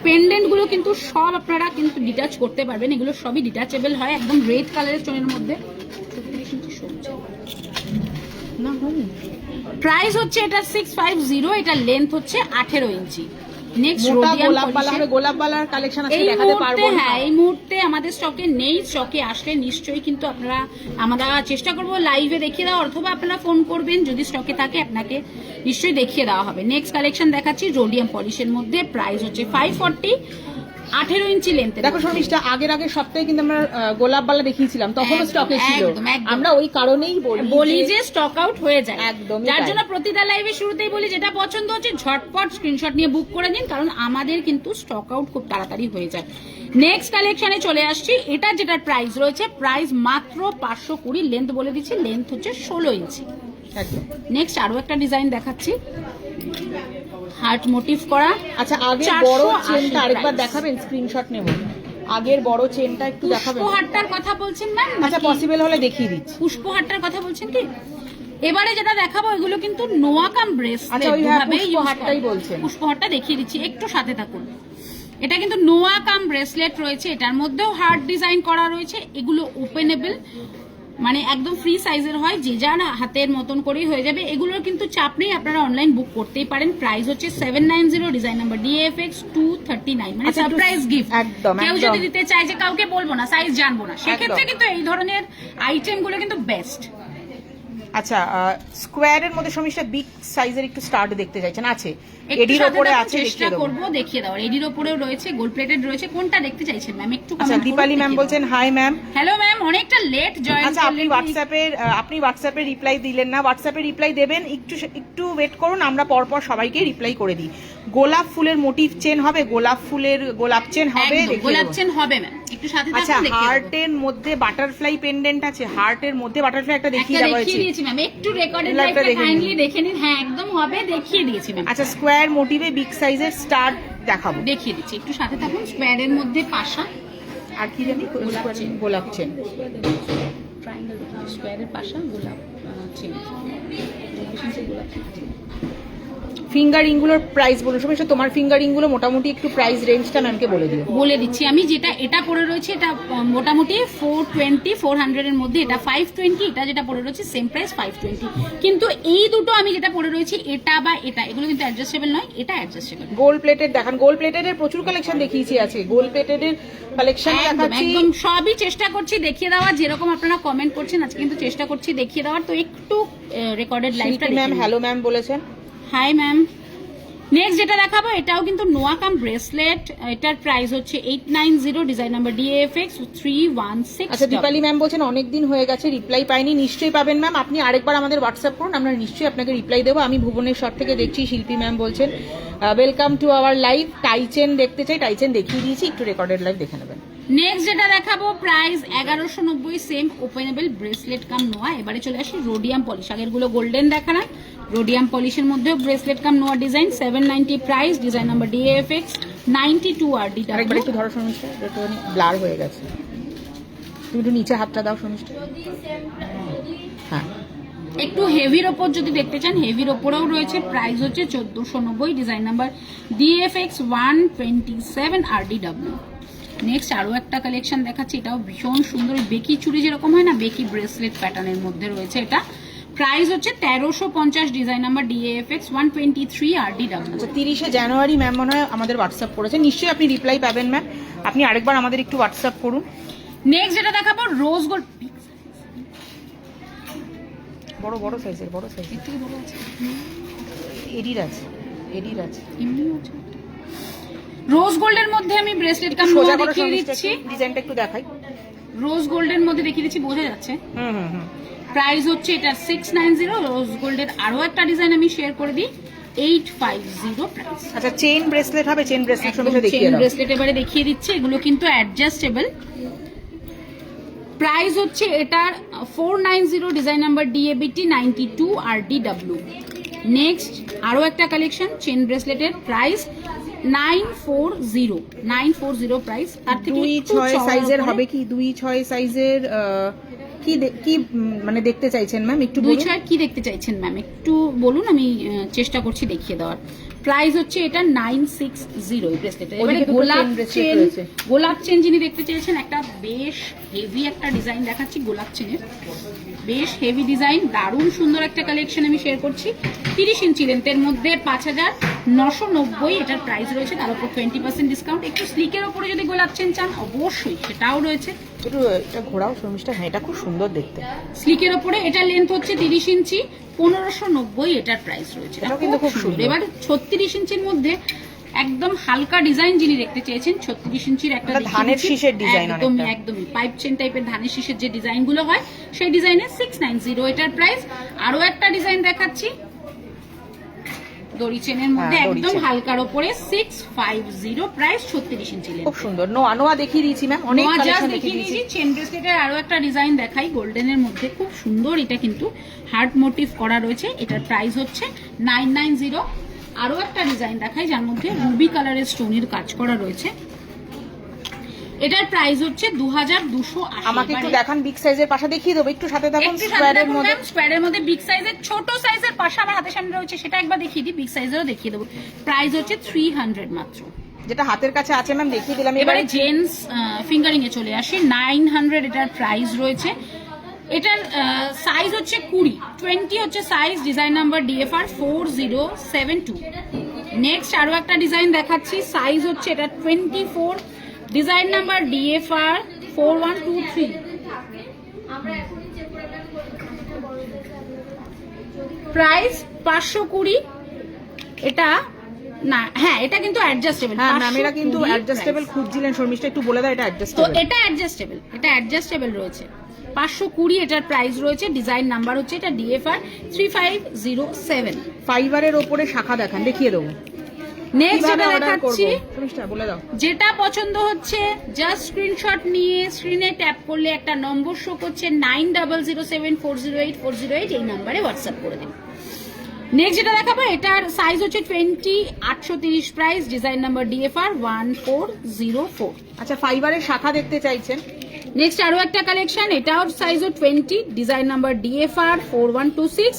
পেন্ডেন্ট গুলো কিন্তু সব আপনারা কিন্তু ডিটাচ করতে পারবেন, এগুলো সবই ডিটাচেবল হয়, একদম রেড কালারের চেনের মধ্যে, 36 ইঞ্চি সবচেয়ে না হয়নি। প্রাইস হচ্ছে এটা 650, এটা লেন্থ হচ্ছে 18 ইঞ্চি। নেক্সট রোডিয়াম গোলাপবালার কালেকশন আছে, দেখাতে পারবো না হ্যাঁ এই মুহূর্তে আমাদের স্টকে নেই, স্টকে আসলে নিশ্চয়ই কিন্তু আপনারা, আমরা চেষ্টা করব লাইভে দেখিয়ে দেওয়া, অথবা আপনারা ফোন করবেন, যদি স্টকে থাকে আপনাকে নিশ্চয়ই দেখিয়ে দেওয়া হবে। নেক্সট কালেকশন দেখাচ্ছি রোডিয়াম পলিশের মধ্যে, প্রাইস হচ্ছে 540, 18 ইঞ্চি লেন্থ। দেখো শর্মিষ্ঠা, আগের সপ্তাহে কিন্তু আমরা গোলাপবালা দেখিয়েছিলাম, তখনও স্টকে ছিল। আমরা ওই কারণেই বলি যে স্টক আউট হয়ে যায়, একদম। যার জন্য প্রতিটা লাইভে শুরুতেই বলি যেটা পছন্দ হচ্ছে ঝটপট স্ক্রিনশট নিয়ে বুক করে নিন, কারণ আমাদের কিন্তু স্টক আউট খুব তাড়াতাড়ি হয়ে যায়। নেক্সট কালেকশনে চলে আসছি। এটা যেটার প্রাইস রয়েছে, প্রাইস মাত্র 520, লেন্থ বলে দিচ্ছি, লেন্থ হচ্ছে 16 ইঞ্চি। নেক্সট আরো একটা ডিজাইন দেখাচ্ছি, হার্ট মোটিভ করা। আচ্ছা, আগের বড় চেনটা আরেকবার দেখাবেন, স্ক্রিনশট নেব। আগের বড় চেনটা একটু দেখাবেন। পুষ্পহারটার কথা বলছেন ম্যাম? আচ্ছা, পসিবল হলে দেখিয়ে দিচ্ছি। পুষ্পহারটার কথা বলছেন কি? এবারে যেটা দেখাবো এগুলো কিন্তু নোয়া কাম ব্রেসলেট। আচ্ছা, ওই পুষ্পহারটাই বলছেন। পুষ্পহারটা দেখিয়ে দিচ্ছি, একটু সাথে থাকুন। এটা কিন্তু নোয়া কাম ব্রেসলেট রয়েছে, এটার মধ্যেও হার্ট ডিজাইন করা রয়েছে। এগুলো ওপেনেবল, মানে একদম ফ্রি সাইজের হয়, যে যার হাতের মতন করেই হয়ে যাবে। এগুলোর কিন্তু চাপ নেই, আপনারা অনলাইন বুক করতেই পারেন। প্রাইস হচ্ছে 790, ডিজাইন নাম্বার DFX 239, মানে সারপ্রাইজ গিফট। কেউ যদি দিতে চায় যে কাউকে বলবো না, সাইজ জানবো না, সেক্ষেত্রে কিন্তু এই ধরনের আইটেম গুলো কিন্তু বেস্ট। আচ্ছা, স্কোয়ারের মধ্যে শর্মিষ্ঠা বিগ সাইজের একটু স্টার্ট দেখতে চাইছেন? আছে, এডির উপরে আছে, চেষ্টা করব দেখিয়ে দাও। এডির উপরেও রয়েছে, গোল্ড প্লেটেড রয়েছে। কোনটা দেখতে চাইছেন ম্যাম একটু? আচ্ছা, দীপালি ম্যাম বলছেন হাই ম্যাম। হ্যালো ম্যাম, অনেকটা লেট জয়েন করলেন। আচ্ছা, আপনি হোয়াটসঅ্যাপে রিপ্লাই দিলেন না। হোয়াটসঅ্যাপে রিপ্লাই দেবেন, একটু ওয়েট করুন, আমরা পরপর সবাইকে রিপ্লাই করে দিই। গোলাপ ফুলের মোটিভ চেন হবে, গোলাপ চেন হবে, গোলাপ চেন হবে ম্যাম, একটু সাথে থাকুন। আচ্ছা, হার্টের মধ্যে বাটারফ্লাই পেন্ডেন্ট আছে, হার্টের মধ্যে বাটারফ্লাই একটা দেখিয়ে দেওয়া হয়েছে। দিয়েছি ম্যাম, একটু রেকর্ডেড লাইভটা কাইন্ডলি দেখে নিন। হ্যাঁ, একদম হবে, দেখিয়ে দিয়েছি ম্যাম। আচ্ছা, স্কোয়ার মোটিভে বিগ সাইজের স্টার দেখাবো, দেখিয়ে দিচ্ছি, একটু সাথে থাকুন। স্কোয়ারের মধ্যে পাশা, আর কি জানি, গোলাপ চেন, ট্রায়াঙ্গেল, স্কোয়ারের পাশা, গোলাপ চেন, ফিঙ্গারিং গুলোর প্রাইস বলুন। সময় তোমার ফিঙ্গারিং গুলো মোটামুটি একটু প্রাইস রেঞ্জটা ম্যামকে বলে দিও। বলে দিচ্ছি আমি, যেটা এটা পড়ে রয়েছে এটা মোটামুটি 420-400 এর মধ্যে, এটা 520, এটা যেটা পড়ে রয়েছে সেম প্রাইস 520। কিন্তু এই দুটো আমি যেটা পড়ে রয়েছে এটা বা এটা, এগুলো কিন্তু অ্যাডজাস্টেবল নয়, এটা অ্যাডজাস্টেবল। গোল্ড প্লেটেড দেখান, গোল্ড প্লেটেড এর প্রচুর কালেকশন দেখিয়েছি, আছে গোল্ড প্লেটেড এর কালেকশন দেখাচ্ছি। একদম সবই চেষ্টা করছি দেখিয়ে দেওয়ার, যেরকম আপনারা কমেন্ট করছেন আজকে কিন্তু চেষ্টা করছি দেখিয়ে দেওয়ার। তো একটু রেকর্ডেড লাইভটা ম্যাম হ্যালো ম্যাম বলেছেন। Hi ma'am. নেক্সট যেটা দেখাবো এটাও কিন্তু নোয়া কাম ব্রেসলেট, এটার প্রাইস হচ্ছে 890, ডিজাইন নাম্বার DFX 316। আচ্ছা, দীপালি ম্যাম বলছেন অনেকদিন হয়ে গেছে রিপ্লাই পাইনি। নিশ্চয়ই পাবেন ম্যাম, আপনি আরেকবার আমাদের হোয়াটসঅ্যাপ করুন, আমরা নিশ্চয়ই আপনাকে রিপ্লাই দেবো। আমি ভুবনেশ্বর থেকে দেখছি, শিল্পী ম্যাম বলছেন ওয়েলকাম টু আওয়ার লাইভ। টাইচেন দেখতে চাই, টাইচেন দেখিয়ে দিয়েছি, একটু রেকর্ডেড লাইভ দেখে নেবেন। নেক্সট যেটা দেখাবো প্রাইস 1190, সেম ওপেনেবল ব্রেসলেট কাম নোয়া। এবারে চলে আসি রোডিয়াম পলিশ, আগের গুলো গোল্ডেন দেখানো, রোডিয়াম পলিশের মধ্যে ব্রেসলেট কাম নোয়া design, 790 price, design number DFX 92 RD। আরেকবার একটু ধরো শর্মিষ্ঠা, একটু ব্লার হয়ে গেছে, তুমি একটু নিচে হাতটা দাও শর্মিষ্ঠা। হ্যাঁ, একটু হেভির ওপর যদি দেখতে চান, হেভির ওপরেও রয়েছে, প্রাইস হচ্ছে 1490, design number DFX 127 RDW। Next আরো একটা কালেকশন দেখাচ্ছি, এটাও ভীষণ সুন্দর, বেকি চুড়ি যেরকম হয় না, বেকি ব্রেসলেট প্যাটার্নের মধ্যে রয়েছে। এটা প্রাইস হচ্ছে 1350, ডিজাইন নাম্বার DFX 123 RDW। আচ্ছা, 30শে জানুয়ারি ম্যাম মনে হয় আমাদের হোয়াটসঅ্যাপ করেছে, নিশ্চয়ই আপনি রিপ্লাই পাবেন ম্যাম। আপনি আরেকবার আমাদের একটু হোয়াটসঅ্যাপ করুন। নেক্সট যেটা দেখাবো রোজ গোল্ড, বড় বড় সাইজের, বড় সাইজের থেকে বড় আছে, এডির আছে, এডির আছে, এমনি আছে। রোজ গোল্ডের মধ্যে আমি ব্রেসলেট কাম নোয়া দেখিয়ে দিচ্ছি, ডিজাইনটা একটু দেখাই। রোজ গোল্ডের মধ্যে দেখিয়ে দিচ্ছি, বোঝা যাচ্ছে। প্রাইস হচ্ছে এটা 690, রোজ গোল্ডের আরো একটা ডিজাইন আমি শেয়ার করে দিই, 850 প্রাইস। আচ্ছা, চেইন ব্রেসলেট হবে, চেইন ব্রেসলেট সঙ্গে দেখিয়ে দাও। চেইন ব্রেসলেট এবারে দেখিয়ে দিচ্ছি, এগুলো কিন্তু অ্যাডজাস্টেবল। প্রাইস হচ্ছে এটার 490, design number DABT 92 RDW। Next আরো একটা কালেকশন চেইন ব্রেসলেটের, প্রাইস 940 প্রাইস। তার থেকে 2-6 সাইজের হবে কি? 2-6 সাইজের কি মানে দেখতে চাইছেন ম্যাম? একটু 2-6 কি দেখতে চাইছেন ম্যাম একটু বলুন, আমি চেষ্টা করছি দেখিয়ে দেওয়ার। প্রাইস হচ্ছে এটা 960 ব্রেসলেট। এবারে গোলাপ চেন যিনি দেখতে চেয়েছেন, একটা বেশ হেভি একটা ডিজাইন দেখাচ্ছি গোলাপ চেনের, বেশ হেভি ডিজাইন, দারুণ সুন্দর একটা কালেকশন আমি শেয়ার করছি। 30 ইঞ্চি লেন্থের মধ্যে 5990 এটার প্রাইস রয়েছে, তার উপর 20% ডিসকাউন্ট। একটু স্লিকের উপরে যদি গোলাপ চেন চান অবশ্যই সেটাও রয়েছে। একটু এটা ঘোরাও শর্মিষ্ঠা, হ্যাঁ এটা খুব সুন্দর দেখতে। স্লিকের উপরে এটার লেন্থ হচ্ছে 30 ইঞ্চি, 1590 এটার প্রাইস রয়েছে, এটা কিন্তু খুব সুন্দর। এবার 36 ইঞ্চির মধ্যে একদম হালকা ডিজাইন যিনি দেখতে চেয়েছেন 36 ইঞ্চির একটা ধানের শীষের ডিজাইন, একদমই পাইপ চেন টাইপের ধানের শীষের যে ডিজাইন গুলো হয় সেই ডিজাইনের 690 এটার প্রাইস। আরো একটা ডিজাইন দেখাচ্ছি দড়ি চেনের মধ্যে একদম হালকার উপরে 650 প্রাইস 36 ইঞ্চি। খুব সুন্দর। নোয়া দেখিয়ে দিয়েছি ম্যাম, অনেক কালেকশন দেখিয়ে দিয়েছি। চেন ব্রেসলেটের আরো একটা ডিজাইন দেখাই গোল্ডেনের মধ্যে, খুব সুন্দর। এটা কিন্তু হার্ট মোটিভ করা রয়েছে, এটার প্রাইস হচ্ছে 990। আরো একটা ডিজাইন দেখাই যার মধ্যে রুবি কালারের স্টোনের কাজ করা রয়েছে, এটার প্রাইস হচ্ছে 2280। আমাকে একটু দেখান বিগ সাইজের পাশা দেখিয়ে দেবো, একটু সাথে থাকুন। স্কোয়ারের মধ্যে, স্কোয়ারের মধ্যে বিগ সাইজের ছোট সাইজের পাশা আমার হাতের সামনে রয়েছে, সেটা একবার দেখিয়ে দিই। বিগ সাইজেরও দেখিয়ে দেবো, প্রাইস হচ্ছে 300 মাত্র। যেটা হাতের কাছে আছে ম্যাম দেখিয়ে দিলাম। এবারে জেন্টস ফিঙ্গারিং এ চলে আসি, 900 এটার প্রাইস রয়েছে। এটার সাইজ হচ্ছে 20 হচ্ছে size, design number DFR 4072। Next আরো একটা ডিজাইন দেখাচ্ছি, সাইজ হচ্ছে এটা 24, ডিজাইন নাম্বার DFR 4123। প্রাইস 520। এটা না, হ্যাঁ এটা কিন্তু অ্যাডজাস্টেবল। হ্যাঁ ম্যাম, এটা কিন্তু অ্যাডজাস্টেবল খুঁজছিলেন শর্মিষ্ঠা, একটু বলে দাও এটা অ্যাডজাস্টেবল। তো এটা অ্যাডজাস্টেবল, এটা অ্যাডজাস্টেবল রয়েছে 520 এটার প্রাইস রয়েছে, ডিজাইন নাম্বার হচ্ছে এটা DFR 3507। ফাইবারের উপরে শাখা দেখান, দেখিয়ে দেবো। নেক্সট যেটা দেখাচ্ছি, বলে দাও যেটা পছন্দ হচ্ছে জাস্ট স্ক্রিনশট নিয়ে স্ক্রিনে ট্যাপ করলে একটা নম্বর শো করছে 9007408408, এই নম্বরে হোয়াটসঅ্যাপ করে দিন। নেক্সট যেটা দেখাবো, এটার সাইজ হচ্ছে 20, 830 প্রাইস, ডিজাইন নাম্বার DFR 1404। আচ্ছা, ফাইবারের শাখা দেখতে চাইছেন। নেক্সট আরো একটা কালেকশন, এটাও size 20, design number DFR 4126,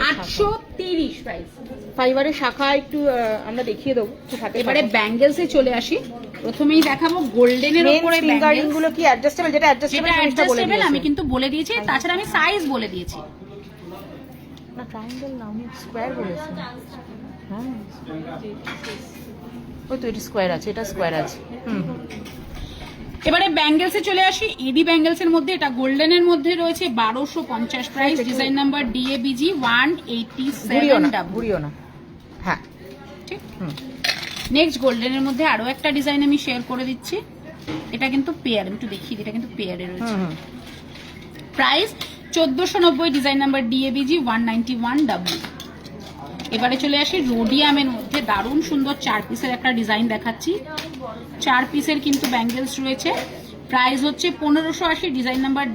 830 price. ফাইবারের শাখা একটু আমরা দেখিয়ে দেবো। এবারে ব্যাঙ্গেলস এ চলে আসি, প্রথমেই দেখাবো গোল্ডেনের উপরে ফিঙ্গারিং গুলো কি অ্যাডজাস্টেবল? যেটা অ্যাডজাস্টেবল আমি কিন্তু বলে দিয়েছি, তাছাড়া আমি সাইজ বলে দিয়েছি। না ট্রায়াঙ্গেল না, আমি স্কয়ার বলেছি। হ্যাঁ ওই তো, এটা স্কয়ার আছে, এটা স্কয়ার আছে। এবারে ব্যাঙ্গেলস এ চলে আসি, এডি ব্যাঙ্গেলস এর মধ্যে এটা গোল্ডেনের মধ্যে রয়েছে 1250 প্রাইস, ডিজাইন নাম্বার DABG 187। ঘুরিও না, হ্যাঁ ঠিক। নেক্সট গোল্ডেনের মধ্যে আরো একটা ডিজাইন আমি শেয়ার করে দিচ্ছি, এটা কিন্তু পেয়ার, আমি একটু দেখিয়ে দিই, এটা কিন্তু পেয়ারে রয়েছে। Price 1490, design number DABG 191W। এবারে চলে আসি রোডিয়ামের মধ্যে দারুণ সুন্দর 4 পিসের একটা ডিজাইন দেখাচ্ছি, 4 পিসের কিন্তু ব্যাঙ্গেলস রয়েছে, প্রাইস হচ্ছে 1580, ডিজাইন নাম্বার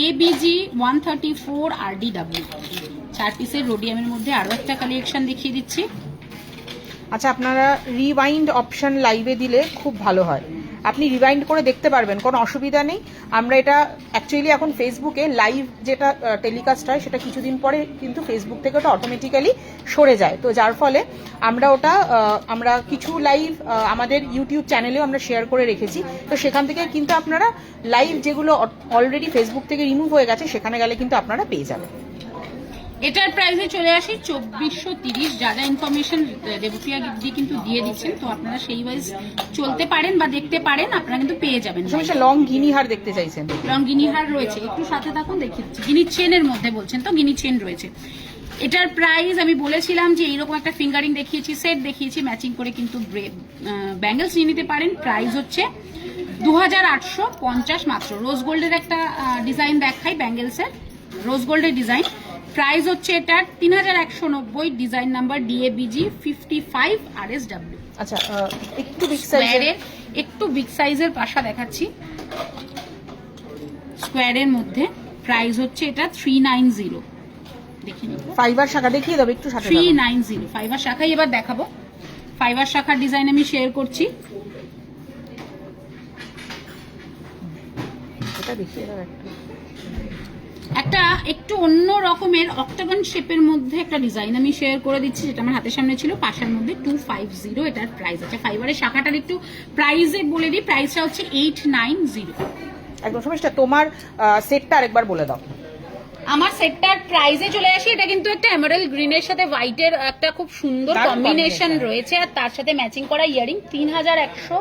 ABG 134 RDW। 4 পিসের রোডিয়ামের মধ্যে আরো একটা কালেকশন দেখিয়ে দিচ্ছি। আচ্ছা, আপনারা রিওয়াইন্ড অপশন লাইভে দিলে খুব ভালো হয়, আপনি রিওয়াইন্ড করে দেখতে পারবেন, কোনো অসুবিধা নেই। আমরা এটা অ্যাকচুয়ালি এখন ফেসবুকে লাইভ যেটা টেলিকাস্ট হয় সেটা কিছুদিন পরে কিন্তু ফেসবুক থেকে ওটা অটোমেটিক্যালি সরে যায়, তো যার ফলে আমরা কিছু লাইভ আমাদের ইউটিউব চ্যানেলেও আমরা শেয়ার করে রেখেছি, তো সেখান থেকে কিন্তু আপনারা লাইভ যেগুলো অলরেডি ফেসবুক থেকে রিমুভ হয়ে গেছে সেখানে গেলে কিন্তু আপনারা পেয়ে যাবেন। এটার প্রাইসে চলে আসি 2430। যা যা ইনফরমেশন দেবপ্রিয়া গিফট কিন্তু দিয়ে দিচ্ছেন, তো আপনারা সেই ওয়াইজ চলতে পারেন বা দেখতে পারেন, আপনারা কিন্তু পেয়ে যাবেন। লং গিনি হার দেখতে চাইছেন? লং গিনি হার রয়েছে, একটু সাথে থাকুন দেখিয়ে দিচ্ছি। গিনি চেনের মধ্যে বলছেন তো, গিনি চেন রয়েছে। এটার প্রাইস আমি বলেছিলাম যে এইরকম একটা ফিঙ্গারিং দেখিয়েছি, সেট দেখিয়েছি, ম্যাচিং করে কিন্তু ব্যাঙ্গেলস নিয়ে নিতে পারেন। প্রাইস হচ্ছে 2850 মাত্র। রোজ গোল্ডের একটা ডিজাইন দেখাই ব্যাঙ্গেলসের, রোজ গোল্ডের ডিজাইন, প্রাইস হচ্ছে এটার 3190, ডিজাইন নাম্বার DABG 55 RSW। আচ্ছা, একটু বিগ সাইজের পাশা দেখাচ্ছি স্কোয়ারের মধ্যে, প্রাইস হচ্ছে এটা 390। দেখি ফাইবার শাখা দেখিয়ে দেবো একটু সাথে। 390 ফাইবার শাখাই এবার দেখাবো। ফাইবার শাখার ডিজাইন আমি শেয়ার করছি, এটা দেখিয়ে দাও। একটা একটু অন্য রকমের অক্টাগন শেপের মধ্যে একটা ডিজাইন আমি শেয়ার করে দিচ্ছি, যেটা আমার হাতের সামনে ছিল, পাশের মধ্যে 250 এটার প্রাইস আছে। ফাইবারের শাখাটার একটু প্রাইসে বলে দিই, প্রাইসটা হচ্ছে 890। একদম সমস্যা। তোমার সেটটা আরেকবার বলে দাও। আমার সেটটার প্রাইসে চলে আসি, এটা কিন্তু একটা এমারেল্ড গ্রিনের সাথে হোয়াইটের একটা খুব সুন্দর কম্বিনেশন রয়েছে, আর তার সাথে ম্যাচিং করা ইয়ারিং 3150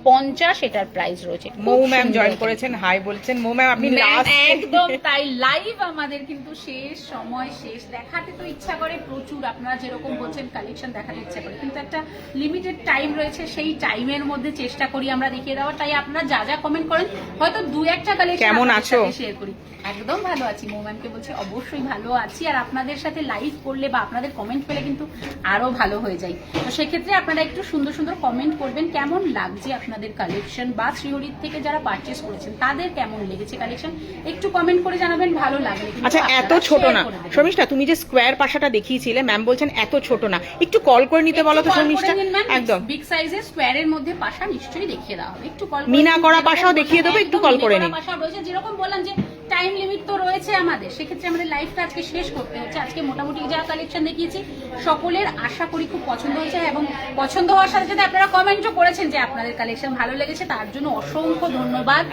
50 এটার প্রাইস রয়েছে। মৌ ম্যাম জয়েন করেছেন, হাই বলছেন। মৌ ম্যাম আপনি লাস্ট একদম তাই, লাইভ আমাদের কিন্তু শেষ, সময় শেষ। দেখাতে তো ইচ্ছা করে প্রচুর, আপনারা যেরকম বলছেন কালেকশন দেখাতে ইচ্ছা করে, কিন্তু একটা লিমিটেড টাইম রয়েছে, সেই টাইমের মধ্যে চেষ্টা করি আমরা দেখিয়ে দেওয়ার। তাই আপনারা যা যা কমেন্ট করেন হয়তো দু একটা কালেকশন কেমন আছো শেয়ার করি। একদম ভালো আছি, মৌ ম্যামকে বলছি অবশ্যই ভালো আছি। আর আপনাদের সাথে লাইভ করলে বা আপনাদের কমেন্ট পেলে কিন্তু আরো ভালো হয়ে যায়। তো সেক্ষেত্রে আপনারা একটু সুন্দর সুন্দর কমেন্ট করবেন, কেমন লাগছে আপনাদের কালেকশন, বা শ্রীহরির থেকে যারা পারচেস করেছেন তাদের কেমন লেগেছে কালেকশন, একটু কমেন্ট করে জানাবেন ভালো লাগলে। আচ্ছা, এত ছোট না শর্মিষ্ঠা, তুমি যে স্কোয়ার পাশাটা দেখিয়েছিলে, ম্যাম বলছেন এত ছোট না, একটু কল করে নিতে বলো তো শর্মিষ্ঠা। একদম বিগ সাইজের স্কোয়ারের মধ্যে পাশা নিশ্চয়ই দেখিয়ে দেওয়া হবে, একটু কল মিনা করা পাশাও দেখিয়ে দেবো, একটু কল করে নিন। পাশা রয়েছে, যেরকম বললাম যে টাইম লিমিট তো রয়েছে আমাদের, সেক্ষেত্রে আমাদের লাইফটা আজকে শেষ করতে হচ্ছে। আজকে মোটামুটি যা কালেকশন দেখিয়েছি সকলের আশা করি খুব পছন্দ হয়েছে, এবং পছন্দ হওয়ার সাথে সাথে আপনারা কমেন্টও করেছেন যে আপনাদের কালেকশন ভালো লেগেছে, তার জন্য অসংখ্য ধন্যবাদ।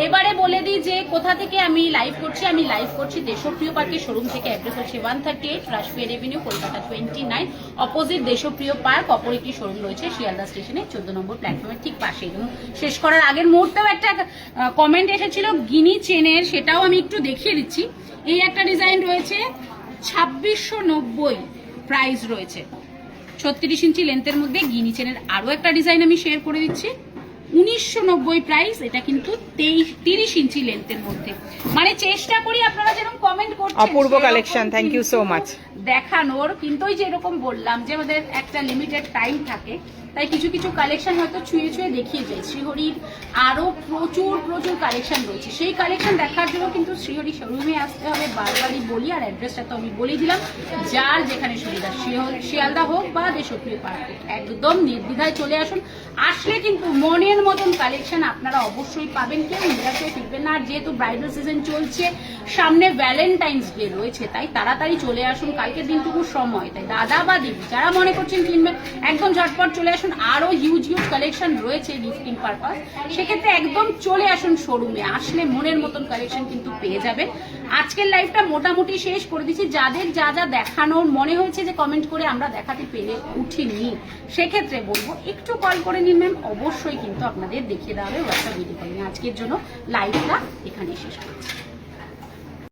এবারে বলে দিই যে কোথা থেকে আমি লাইভ করছি। আমি লাইভ করছি দেশপ্রিয় পার্কের শোরুম থেকে। অ্যাড্রেস হচ্ছে 138 রাশফেয়ার এভিনিউ, কলকাতা 29, অপোজিট দেশপ্রিয় পার্ক। অপর একটি শোরুম রয়েছে শিয়ালদা স্টেশনে 14 নম্বর প্ল্যাটফর্মের ঠিক পাশে। শেষ করার আগের মুহূর্তেও একটা কমেন্ট এসেছিল গিনি চেনের, সেটাও আমি একটু দেখিয়ে দিচ্ছি। এই একটা ডিজাইন রয়েছে 2690 প্রাইস রয়েছে, 36 ইঞ্চি লেন্থের মধ্যে গিনি চেনের। আরো একটা ডিজাইন আমি শেয়ার করে দিচ্ছি, 1990 প্রাইস, এটা কিন্তু 30 ইঞ্চি লেন্থের মধ্যে। মানে চেষ্টা করি আপনারা যেরকম কমেন্ট করছেন, অপূর্ব collection, thank you so much দেখানোর। কিন্তু ওই যেরকম বললাম যে আমাদের একটা লিমিটেড টাইম থাকে, তাই কিছু কিছু কালেকশন হয়তো ছুঁয়ে ছুঁয়ে দেখিয়ে যায়। শ্রীহরির আরো প্রচুর প্রচুর কালেকশন রয়েছে, সেই কালেকশন দেখার জন্য কিন্তু শ্রীহরি শোরুমে আসতে হবে, বারবারই বলি। আর অ্যাড্রেসটা তো আমি বলেই দিলাম, যার যেখানে সুবিধা, শিয়ালদা হোক বা দেশপ্রিয় পার্ক হোক, একদম নির্দ্বিধায় চলে আসুন। আসলে কিন্তু মনের মতন কালেকশন আপনারা অবশ্যই পাবেন, কেউ নিরাশ হয়ে ফিরবেন না। আর যেহেতু ব্রাইডাল সিজন চলছে, সামনে ভ্যালেন্টাইন্স ডে রয়েছে, তাই তাড়াতাড়ি চলে আসুন, কালকের দিনটুকু সময়। তাই দাদা বা দিদি যারা মনে করছেন কিনবেন, একদম ঝটপট চলে আসুন। আরো হিউজ হিউজ কালেকশন রয়েছে গিফটিং পারপাস, সেক্ষেত্রে একদম চলে আসুন শোরুমে। আসলে মনের মতন কালেকশন কিন্তু পেয়ে যাবেন। আজকের লাইভটা মোটামুটি শেষ করে দিচ্ছি। যাদের যা যা দেখানোর মনে হয়েছে যে কমেন্ট করে আমরা দেখাতে পেরে উঠিনি, সেক্ষেত্রে বলবো একটু কল করে নিন ম্যাম, অবশ্যই কিন্তু আপনাদের দেখিয়ে দেওয়া হবে হোয়াটসঅ্যাপ ভিডিও কলিং। আজকের জন্য লাইভটা এখানে শেষ করছি।